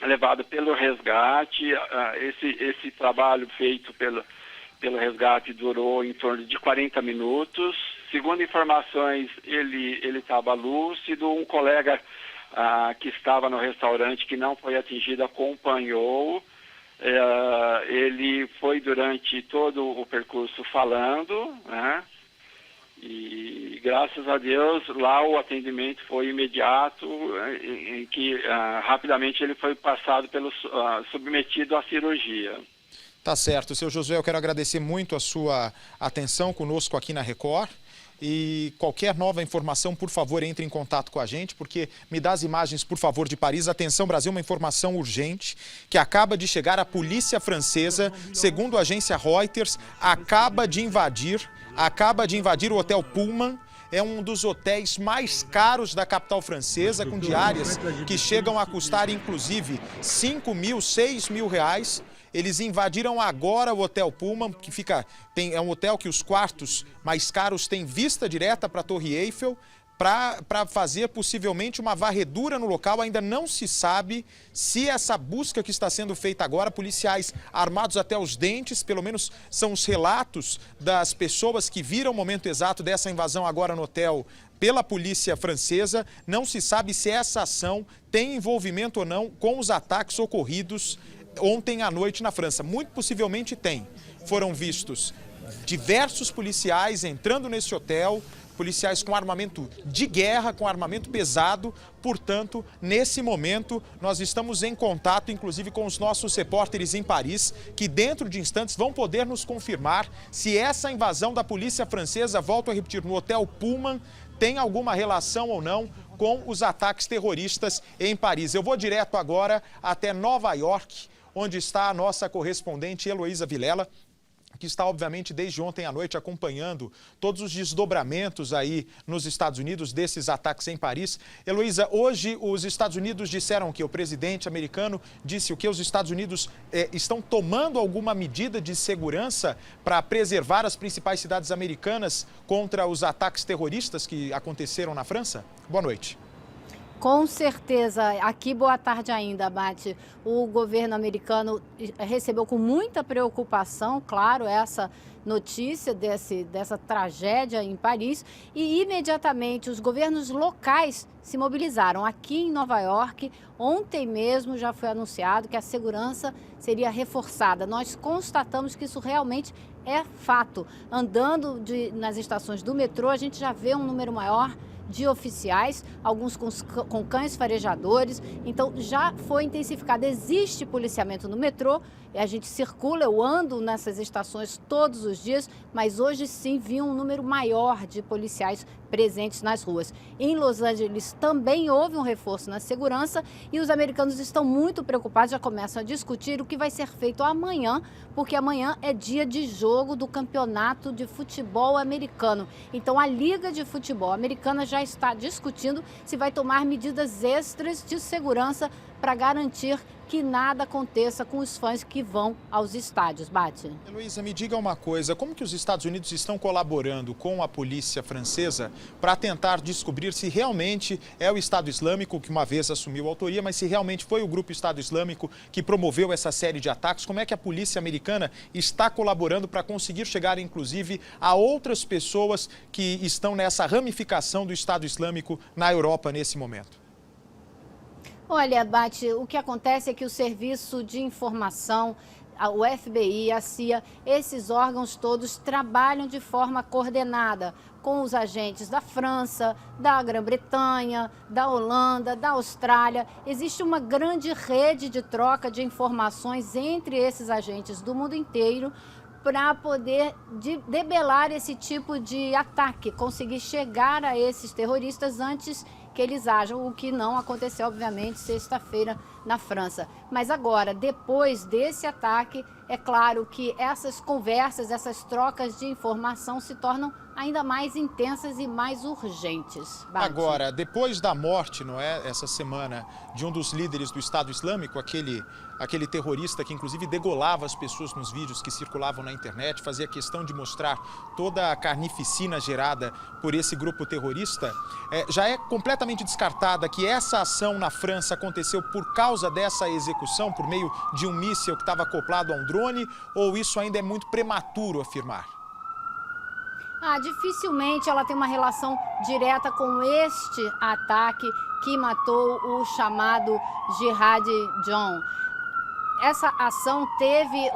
levado pelo resgate. Esse trabalho feito pelo resgate durou em torno de 40 minutos. Segundo informações, ele estava lúcido. Um colega que estava no restaurante, que não foi atingido, acompanhou. Ele foi durante todo o percurso falando, né? E graças a Deus lá o atendimento foi imediato, em que rapidamente ele foi submetido à cirurgia. Tá certo. Seu Josué, eu quero agradecer muito a sua atenção conosco aqui na Record. E qualquer nova informação, por favor, entre em contato com a gente, porque me dá as imagens, por favor, de Paris. Atenção, Brasil, uma informação urgente que acaba de chegar. A polícia francesa, segundo a agência Reuters, acaba de invadir o Hotel Pullman. É um dos hotéis mais caros da capital francesa, com diárias que chegam a custar, inclusive, 5 mil, 6 mil reais. Eles invadiram agora o Hotel Pullman, que é um hotel que os quartos mais caros têm vista direta para a Torre Eiffel, para fazer possivelmente uma varredura no local. Ainda não se sabe se essa busca que está sendo feita agora, policiais armados até os dentes, pelo menos são os relatos das pessoas que viram o momento exato dessa invasão agora no hotel pela polícia francesa. Não se sabe se essa ação tem envolvimento ou não com os ataques ocorridos ontem à noite na França. Muito possivelmente tem. Foram vistos diversos policiais entrando nesse hotel, policiais com armamento de guerra, com armamento pesado. Portanto, nesse momento, nós estamos em contato, inclusive, com os nossos repórteres em Paris, que dentro de instantes vão poder nos confirmar se essa invasão da polícia francesa, volto a repetir, no Hotel Pullman, tem alguma relação ou não com os ataques terroristas em Paris. Eu vou direto agora até Nova York, onde está a nossa correspondente Heloísa Vilela, que está, obviamente, desde ontem à noite acompanhando todos os desdobramentos aí nos Estados Unidos desses ataques em Paris. Heloísa, hoje os Estados Unidos disseram que o presidente americano disse o que os Estados Unidos estão tomando alguma medida de segurança para preservar as principais cidades americanas contra os ataques terroristas que aconteceram na França? Boa noite. Com certeza. Aqui, boa tarde ainda, Bate. O governo americano recebeu com muita preocupação, claro, essa notícia dessa tragédia em Paris e imediatamente os governos locais se mobilizaram. Aqui em Nova York, ontem mesmo já foi anunciado que a segurança seria reforçada. Nós constatamos que isso realmente é fato. Andando nas estações do metrô, a gente já vê um número maior de oficiais, alguns com cães farejadores, então já foi intensificado. Existe policiamento no metrô, a gente circula, eu ando nessas estações todos os dias, mas hoje sim vi um número maior de policiais presentes nas ruas. Em Los Angeles também houve um reforço na segurança e os americanos estão muito preocupados, já começam a discutir o que vai ser feito amanhã, porque amanhã é dia de jogo do campeonato de futebol americano. Então a Liga de Futebol Americana já está discutindo se vai tomar medidas extras de segurança para garantir que nada aconteça com os fãs que vão aos estádios. Bate. Heloísa, me diga uma coisa, como que os Estados Unidos estão colaborando com a polícia francesa para tentar descobrir se realmente é o Estado Islâmico que uma vez assumiu a autoria, mas se realmente foi o grupo Estado Islâmico que promoveu essa série de ataques? Como é que a polícia americana está colaborando para conseguir chegar, inclusive, a outras pessoas que estão nessa ramificação do Estado Islâmico na Europa nesse momento? Olha, Bate, o que acontece é que o Serviço de Informação, o FBI, a CIA, esses órgãos todos trabalham de forma coordenada com os agentes da França, da Grã-Bretanha, da Holanda, da Austrália. Existe uma grande rede de troca de informações entre esses agentes do mundo inteiro para poder debelar esse tipo de ataque, conseguir chegar a esses terroristas antes que eles ajam, o que não aconteceu, obviamente, sexta-feira na França. Mas agora, depois desse ataque, é claro que essas conversas, essas trocas de informação se tornam ainda mais intensas e mais urgentes. Bate. Agora, depois da morte, não é, essa semana, de um dos líderes do Estado Islâmico, aquele terrorista que inclusive degolava as pessoas nos vídeos que circulavam na internet, fazia questão de mostrar toda a carnificina gerada por esse grupo terrorista, já é completamente descartada que essa ação na França aconteceu por causa dessa execução, por meio de um míssil que estava acoplado a um drone, ou isso ainda é muito prematuro afirmar? Dificilmente ela tem uma relação direta com este ataque que matou o chamado Jihad John. Essa ação teve,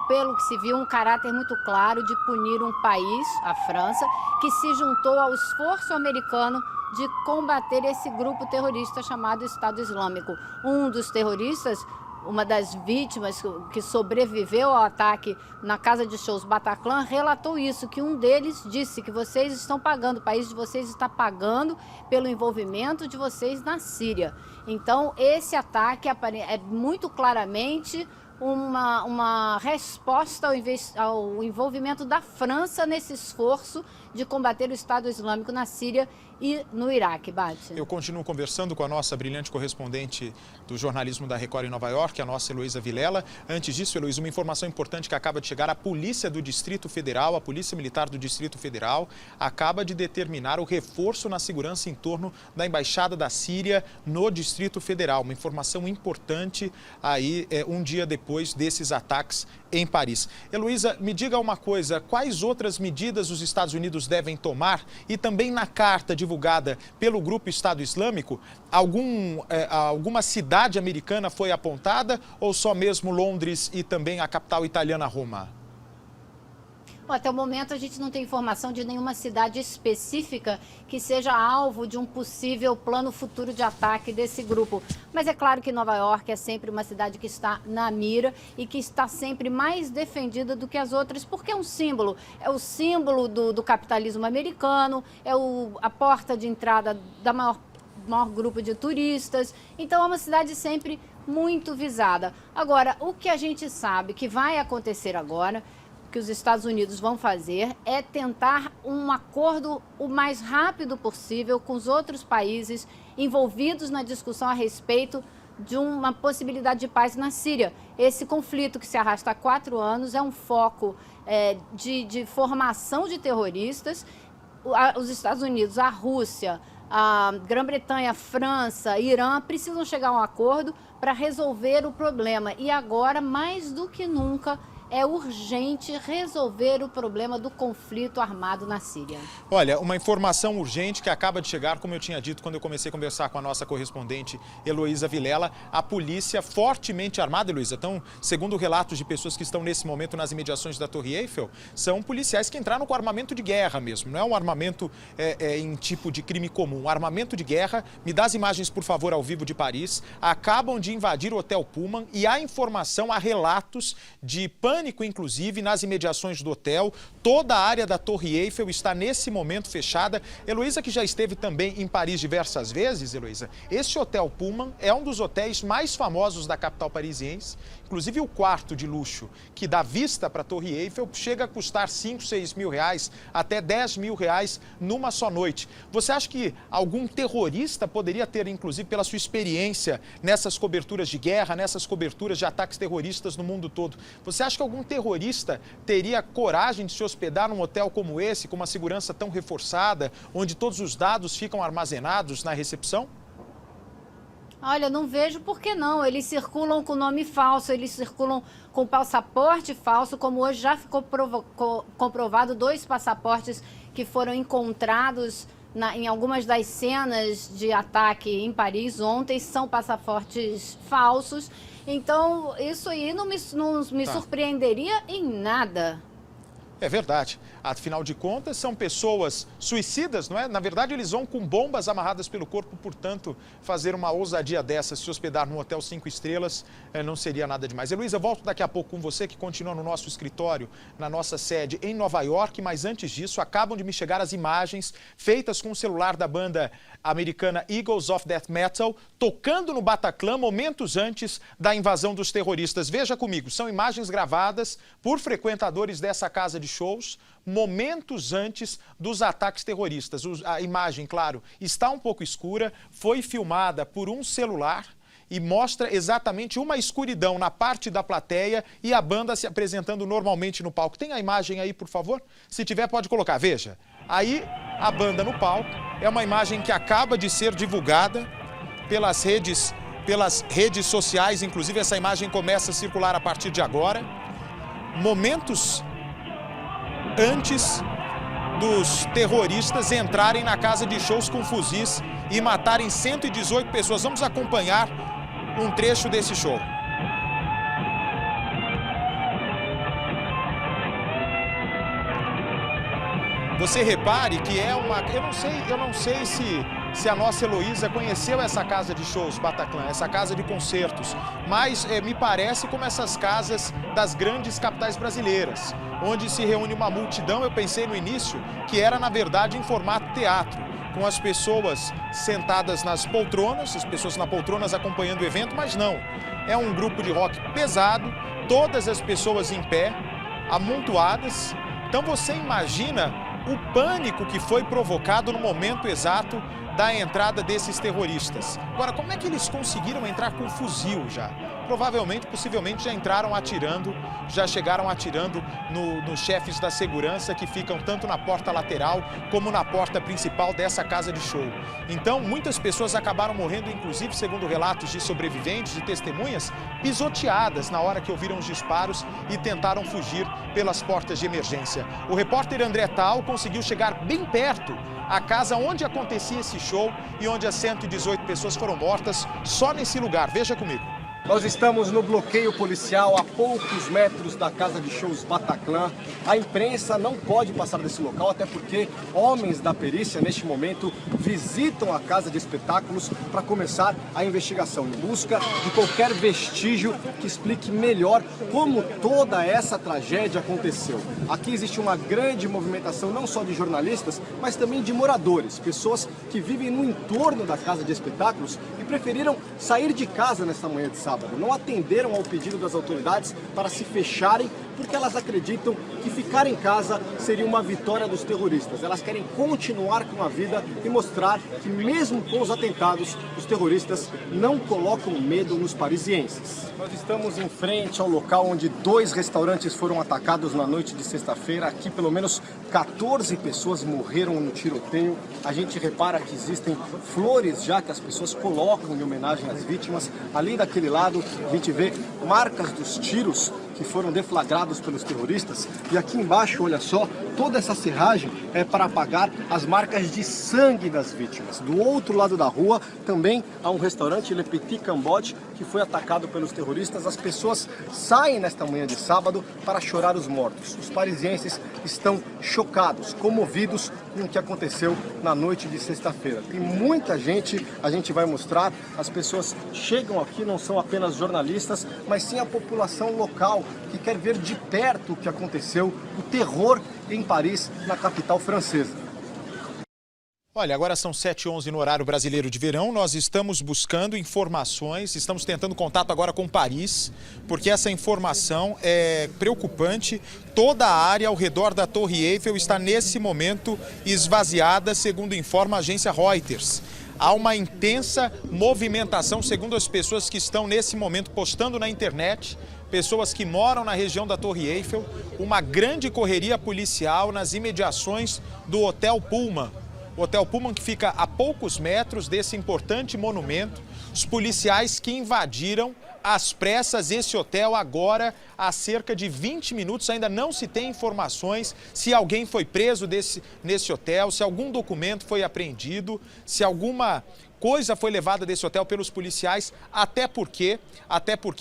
pelo que se viu, um caráter muito claro de punir um país, a França, que se juntou ao esforço americano de combater esse grupo terrorista chamado Estado Islâmico. Um dos terroristas, uma das vítimas que sobreviveu ao ataque na casa de shows Bataclan, relatou isso, que um deles disse que vocês estão pagando, o país de vocês está pagando pelo envolvimento de vocês na Síria. Então, esse ataque é muito claramente uma resposta ao envolvimento da França nesse esforço de combater o Estado Islâmico na Síria e no Iraque. Bate. Eu continuo conversando com a nossa brilhante correspondente do jornalismo da Record em Nova York, a nossa Heloísa Vilela. Antes disso, Heloísa, uma informação importante que acaba de chegar: a Polícia do Distrito Federal, a Polícia Militar do Distrito Federal, acaba de determinar o reforço na segurança em torno da Embaixada da Síria no Distrito Federal. Uma informação importante aí, um dia depois depois desses ataques em Paris. Heloísa, me diga uma coisa, quais outras medidas os Estados Unidos devem tomar? E também na carta divulgada pelo grupo Estado Islâmico, alguma cidade americana foi apontada ou só mesmo Londres e também a capital italiana, Roma? Até o momento a gente não tem informação de nenhuma cidade específica que seja alvo de um possível plano futuro de ataque desse grupo. Mas é claro que Nova York é sempre uma cidade que está na mira e que está sempre mais defendida do que as outras, porque é um símbolo. É o símbolo do capitalismo americano, é a porta de entrada da maior grupo de turistas. Então é uma cidade sempre muito visada. Agora, o que a gente sabe que vai acontecer agora, que os Estados Unidos vão fazer, é tentar um acordo o mais rápido possível com os outros países envolvidos na discussão a respeito de uma possibilidade de paz na Síria. Esse conflito que se arrasta há 4 anos é um foco de formação de terroristas. Os Estados Unidos, a Rússia, a Grã-Bretanha, a França, Irã precisam chegar a um acordo para resolver o problema. E agora, mais do que nunca, é urgente resolver o problema do conflito armado na Síria. Olha, uma informação urgente que acaba de chegar, como eu tinha dito quando eu comecei a conversar com a nossa correspondente Heloísa Vilela, a polícia fortemente armada, Heloísa. Então, segundo relatos de pessoas que estão nesse momento nas imediações da Torre Eiffel, são policiais que entraram com armamento de guerra mesmo, não é um armamento em tipo de crime comum, um armamento de guerra. Me dá as imagens, por favor, ao vivo de Paris. Acabam de invadir o Hotel Pullman e há informação, há relatos de pânico, inclusive, nas imediações do hotel. Toda a área da Torre Eiffel está nesse momento fechada. Heloísa, que já esteve também em Paris diversas vezes, Heloísa, esse Hotel Pullman é um dos hotéis mais famosos da capital parisiense. Inclusive o quarto de luxo, que dá vista para a Torre Eiffel, chega a custar 5, 6 mil reais, até 10 mil reais numa só noite. Você acha que algum terrorista poderia ter, inclusive pela sua experiência nessas coberturas de guerra, nessas coberturas de ataques terroristas no mundo todo, você acha que algum terrorista teria coragem de se hospedar num hotel como esse, com uma segurança tão reforçada, onde todos os dados ficam armazenados na recepção? Olha, não vejo por que não. Eles circulam com nome falso, eles circulam com passaporte falso, como hoje já ficou comprovado 2 passaportes que foram encontrados em algumas das cenas de ataque em Paris ontem, são passaportes falsos. Então, isso aí não me surpreenderia em nada. É verdade. Afinal de contas, são pessoas suicidas, não é? Na verdade, eles vão com bombas amarradas pelo corpo, portanto, fazer uma ousadia dessa, se hospedar num hotel 5 estrelas, não seria nada demais. Heloísa, volto daqui a pouco com você, que continua no nosso escritório, na nossa sede em Nova York, mas antes disso, acabam de me chegar as imagens feitas com o celular da banda americana Eagles of Death Metal, tocando no Bataclan momentos antes da invasão dos terroristas. Veja comigo, são imagens gravadas por frequentadores dessa casa de shows, momentos antes dos ataques terroristas. A imagem, claro, está um pouco escura, foi filmada por um celular e mostra exatamente uma escuridão na parte da plateia e a banda se apresentando normalmente no palco. Tem a imagem aí, por favor? Se tiver, pode colocar. Veja, aí a banda no palco, é uma imagem que acaba de ser divulgada pelas redes sociais, inclusive essa imagem começa a circular a partir de agora. Momentos antes dos terroristas entrarem na casa de shows com fuzis e matarem 118 pessoas. Vamos acompanhar um trecho desse show. Você repare que é uma... Eu não sei se a nossa Heloísa conheceu essa casa de shows, Bataclan, essa casa de concertos, mas me parece como essas casas das grandes capitais brasileiras, onde se reúne uma multidão. Eu pensei no início que era, na verdade, em formato teatro, com as pessoas sentadas nas poltronas, as pessoas nas poltronas acompanhando o evento, mas não. É um grupo de rock pesado, todas as pessoas em pé, amontoadas. Então você imagina o pânico que foi provocado no momento exato da entrada desses terroristas. Agora, como é que eles conseguiram entrar com fuzil já? Provavelmente, possivelmente, já entraram atirando, já chegaram atirando nos chefes da segurança que ficam tanto na porta lateral como na porta principal dessa casa de show. Então, muitas pessoas acabaram morrendo, inclusive, segundo relatos de sobreviventes, de testemunhas, pisoteadas na hora que ouviram os disparos e tentaram fugir pelas portas de emergência. O repórter André Tal conseguiu chegar bem perto à casa onde acontecia esse show e onde as 118 pessoas foram mortas só nesse lugar. Veja comigo. Nós estamos no bloqueio policial a poucos metros da casa de shows Bataclan. A imprensa não pode passar desse local, até porque homens da perícia, neste momento, visitam a casa de espetáculos para começar a investigação, em busca de qualquer vestígio que explique melhor como toda essa tragédia aconteceu. Aqui existe uma grande movimentação, não só de jornalistas, mas também de moradores, pessoas que vivem no entorno da casa de espetáculos e preferiram sair de casa nesta manhã de sábado. Não atenderam ao pedido das autoridades para se fecharem, porque elas acreditam que ficar em casa seria uma vitória dos terroristas. Elas querem continuar com a vida e mostrar que mesmo com os atentados, os terroristas não colocam medo nos parisienses. Nós estamos em frente ao local onde 2 restaurantes foram atacados na noite de sexta-feira. Aqui pelo menos 14 pessoas morreram no tiroteio. A gente repara que existem flores já que as pessoas colocam em homenagem às vítimas. Ali daquele lado a gente vê marcas dos tiros que foram deflagrados pelos terroristas. E aqui embaixo, olha só, toda essa serragem é para apagar as marcas de sangue das vítimas. Do outro lado da rua também há um restaurante, Le Petit Cambodge, que foi atacado pelos terroristas. As pessoas saem nesta manhã de sábado para chorar os mortos. Os parisienses estão chocados, comovidos com o que aconteceu na noite de sexta-feira. Tem muita gente, a gente vai mostrar, as pessoas chegam aqui, não são apenas jornalistas, mas sim a população local que quer ver de perto o que aconteceu, o terror em Paris, na capital francesa. Olha, agora são 7h11 no horário brasileiro de verão, nós estamos buscando informações, estamos tentando contato agora com Paris, porque essa informação é preocupante. Toda a área ao redor da Torre Eiffel está nesse momento esvaziada, segundo informa a agência Reuters. Há uma intensa movimentação, segundo as pessoas que estão nesse momento postando na internet, pessoas que moram na região da Torre Eiffel, uma grande correria policial nas imediações do Hotel Pullman. O Hotel Pullman que fica a poucos metros desse importante monumento. Os policiais que invadiram às pressas esse hotel agora há cerca de 20 minutos. Ainda não se tem informações se alguém foi preso nesse hotel, se algum documento foi apreendido, se alguma coisa foi levada desse hotel pelos policiais, até porque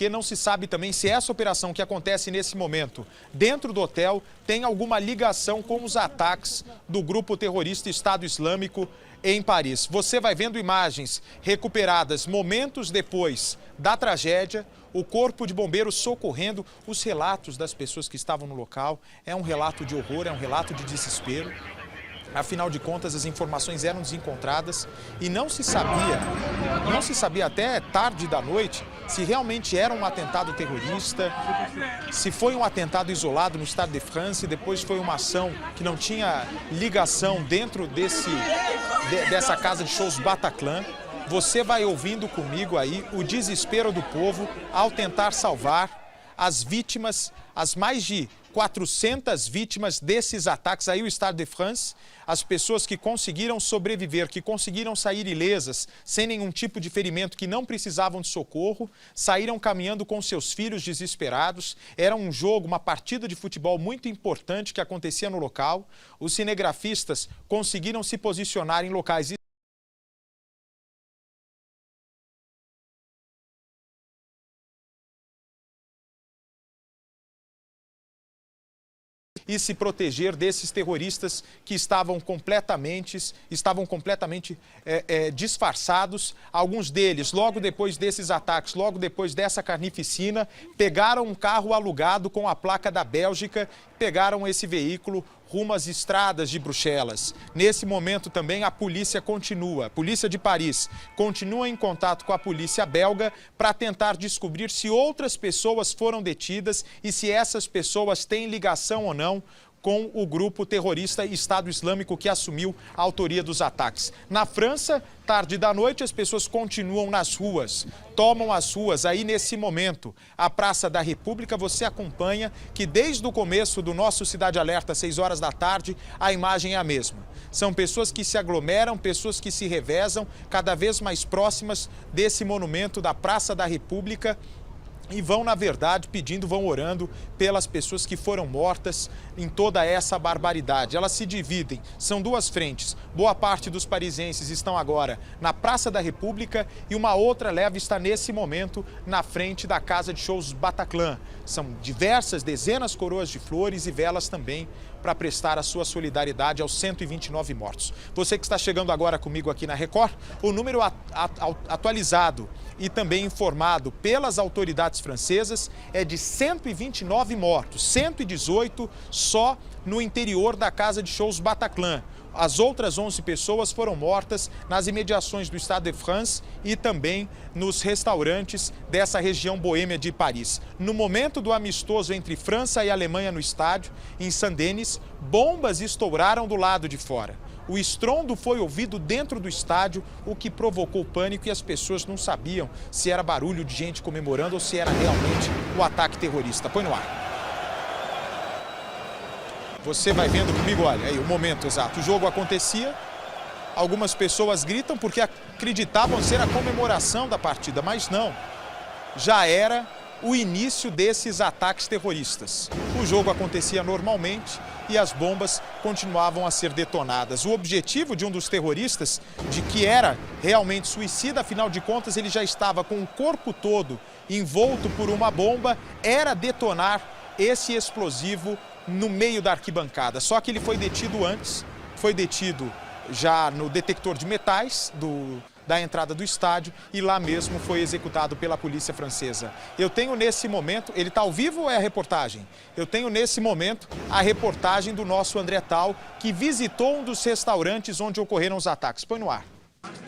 não se sabe também se essa operação que acontece nesse momento dentro do hotel tem alguma ligação com os ataques do grupo terrorista Estado Islâmico em Paris. Você vai vendo imagens recuperadas momentos depois da tragédia, o corpo de bombeiros socorrendo, os relatos das pessoas que estavam no local. É um relato de horror, é um relato de desespero. Afinal de contas, as informações eram desencontradas e não se sabia até tarde da noite se realmente era um atentado terrorista, se foi um atentado isolado no Stade de France e depois foi uma ação que não tinha ligação dentro dessa casa de shows Bataclan. Você vai ouvindo comigo aí o desespero do povo ao tentar salvar as vítimas, as mais de 400 vítimas desses ataques aí, o Stade de France, as pessoas que conseguiram sobreviver, que conseguiram sair ilesas, sem nenhum tipo de ferimento, que não precisavam de socorro, saíram caminhando com seus filhos desesperados. Era um jogo, uma partida de futebol muito importante que acontecia no local. Os cinegrafistas conseguiram se posicionar em locais e se proteger desses terroristas que estavam completamente disfarçados. Alguns deles, logo depois desses ataques, logo depois dessa carnificina, pegaram um carro alugado com a placa da Bélgica, pegaram esse veículo rumo às estradas de Bruxelas. Nesse momento também a polícia de Paris, continua em contato com a polícia belga para tentar descobrir se outras pessoas foram detidas e se essas pessoas têm ligação ou não com o grupo terrorista Estado Islâmico que assumiu a autoria dos ataques. Na França, tarde da noite, as pessoas continuam nas ruas, tomam as ruas. Aí, nesse momento, a Praça da República, você acompanha que desde o começo do nosso Cidade Alerta, às 6 horas da tarde, a imagem é a mesma. São pessoas que se aglomeram, pessoas que se revezam, cada vez mais próximas desse monumento da Praça da República, e vão, na verdade, vão orando pelas pessoas que foram mortas em toda essa barbaridade. Elas se dividem, são duas frentes. Boa parte dos parisienses estão agora na Praça da República e uma outra leva está nesse momento na frente da Casa de Shows Bataclan. São diversas, dezenas coroas de flores e velas também para prestar a sua solidariedade aos 129 mortos. Você que está chegando agora comigo aqui na Record, o número atualizado e também informado pelas autoridades francesas é de 129 mortos, 118 só no interior da Casa de Shows Bataclan. As outras 11 pessoas foram mortas nas imediações do Stade de France e também nos restaurantes dessa região boêmia de Paris. No momento do amistoso entre França e Alemanha no estádio, em Saint-Denis, bombas estouraram do lado de fora. O estrondo foi ouvido dentro do estádio, o que provocou pânico e as pessoas não sabiam se era barulho de gente comemorando ou se era realmente o ataque terrorista. Põe no ar. Você vai vendo comigo, olha aí o momento exato. O jogo acontecia, algumas pessoas gritam porque acreditavam ser a comemoração da partida, mas não. Já era o início desses ataques terroristas. O jogo acontecia normalmente e as bombas continuavam a ser detonadas. O objetivo de um dos terroristas, de que era realmente suicida, afinal de contas ele já estava com o corpo todo envolto por uma bomba, era detonar esse explosivo no meio da arquibancada. Só que ele foi detido antes, foi detido já no detector de metais da entrada do estádio e lá mesmo foi executado pela polícia francesa. Eu tenho nesse momento, ele está ao vivo ou é a reportagem? Eu tenho nesse momento a reportagem do nosso André Tal, que visitou um dos restaurantes onde ocorreram os ataques. Põe no ar.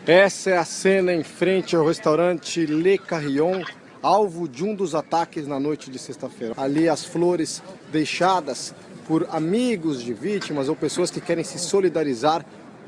Essa é a cena em frente ao restaurante Le Carillon, alvo de um dos ataques na noite de sexta-feira. Ali as flores deixadas por amigos de vítimas ou pessoas que querem se solidarizar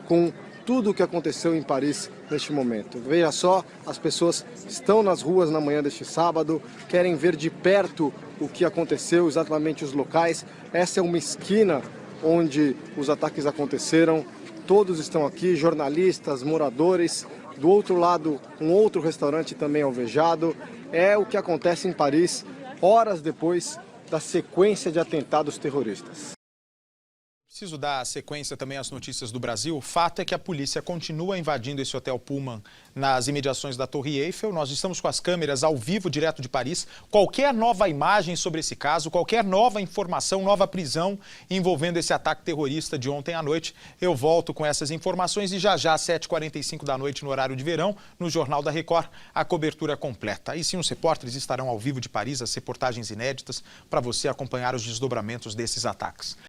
com tudo o que aconteceu em Paris neste momento. Veja só, as pessoas estão nas ruas na manhã deste sábado, querem ver de perto o que aconteceu, exatamente os locais. Essa é uma esquina onde os ataques aconteceram. Todos estão aqui, jornalistas, moradores. Do outro lado, um outro restaurante também alvejado. É o que acontece em Paris, horas depois da sequência de atentados terroristas. Preciso dar sequência também às notícias do Brasil. O fato é que a polícia continua invadindo esse hotel Pullman nas imediações da Torre Eiffel. Nós estamos com as câmeras ao vivo, direto de Paris. Qualquer nova imagem sobre esse caso, qualquer nova informação, nova prisão envolvendo esse ataque terrorista de ontem à noite, eu volto com essas informações e já às 7h45 da noite, no horário de verão, no Jornal da Record, a cobertura completa. Aí sim, os repórteres estarão ao vivo de Paris, as reportagens inéditas, para você acompanhar os desdobramentos desses ataques.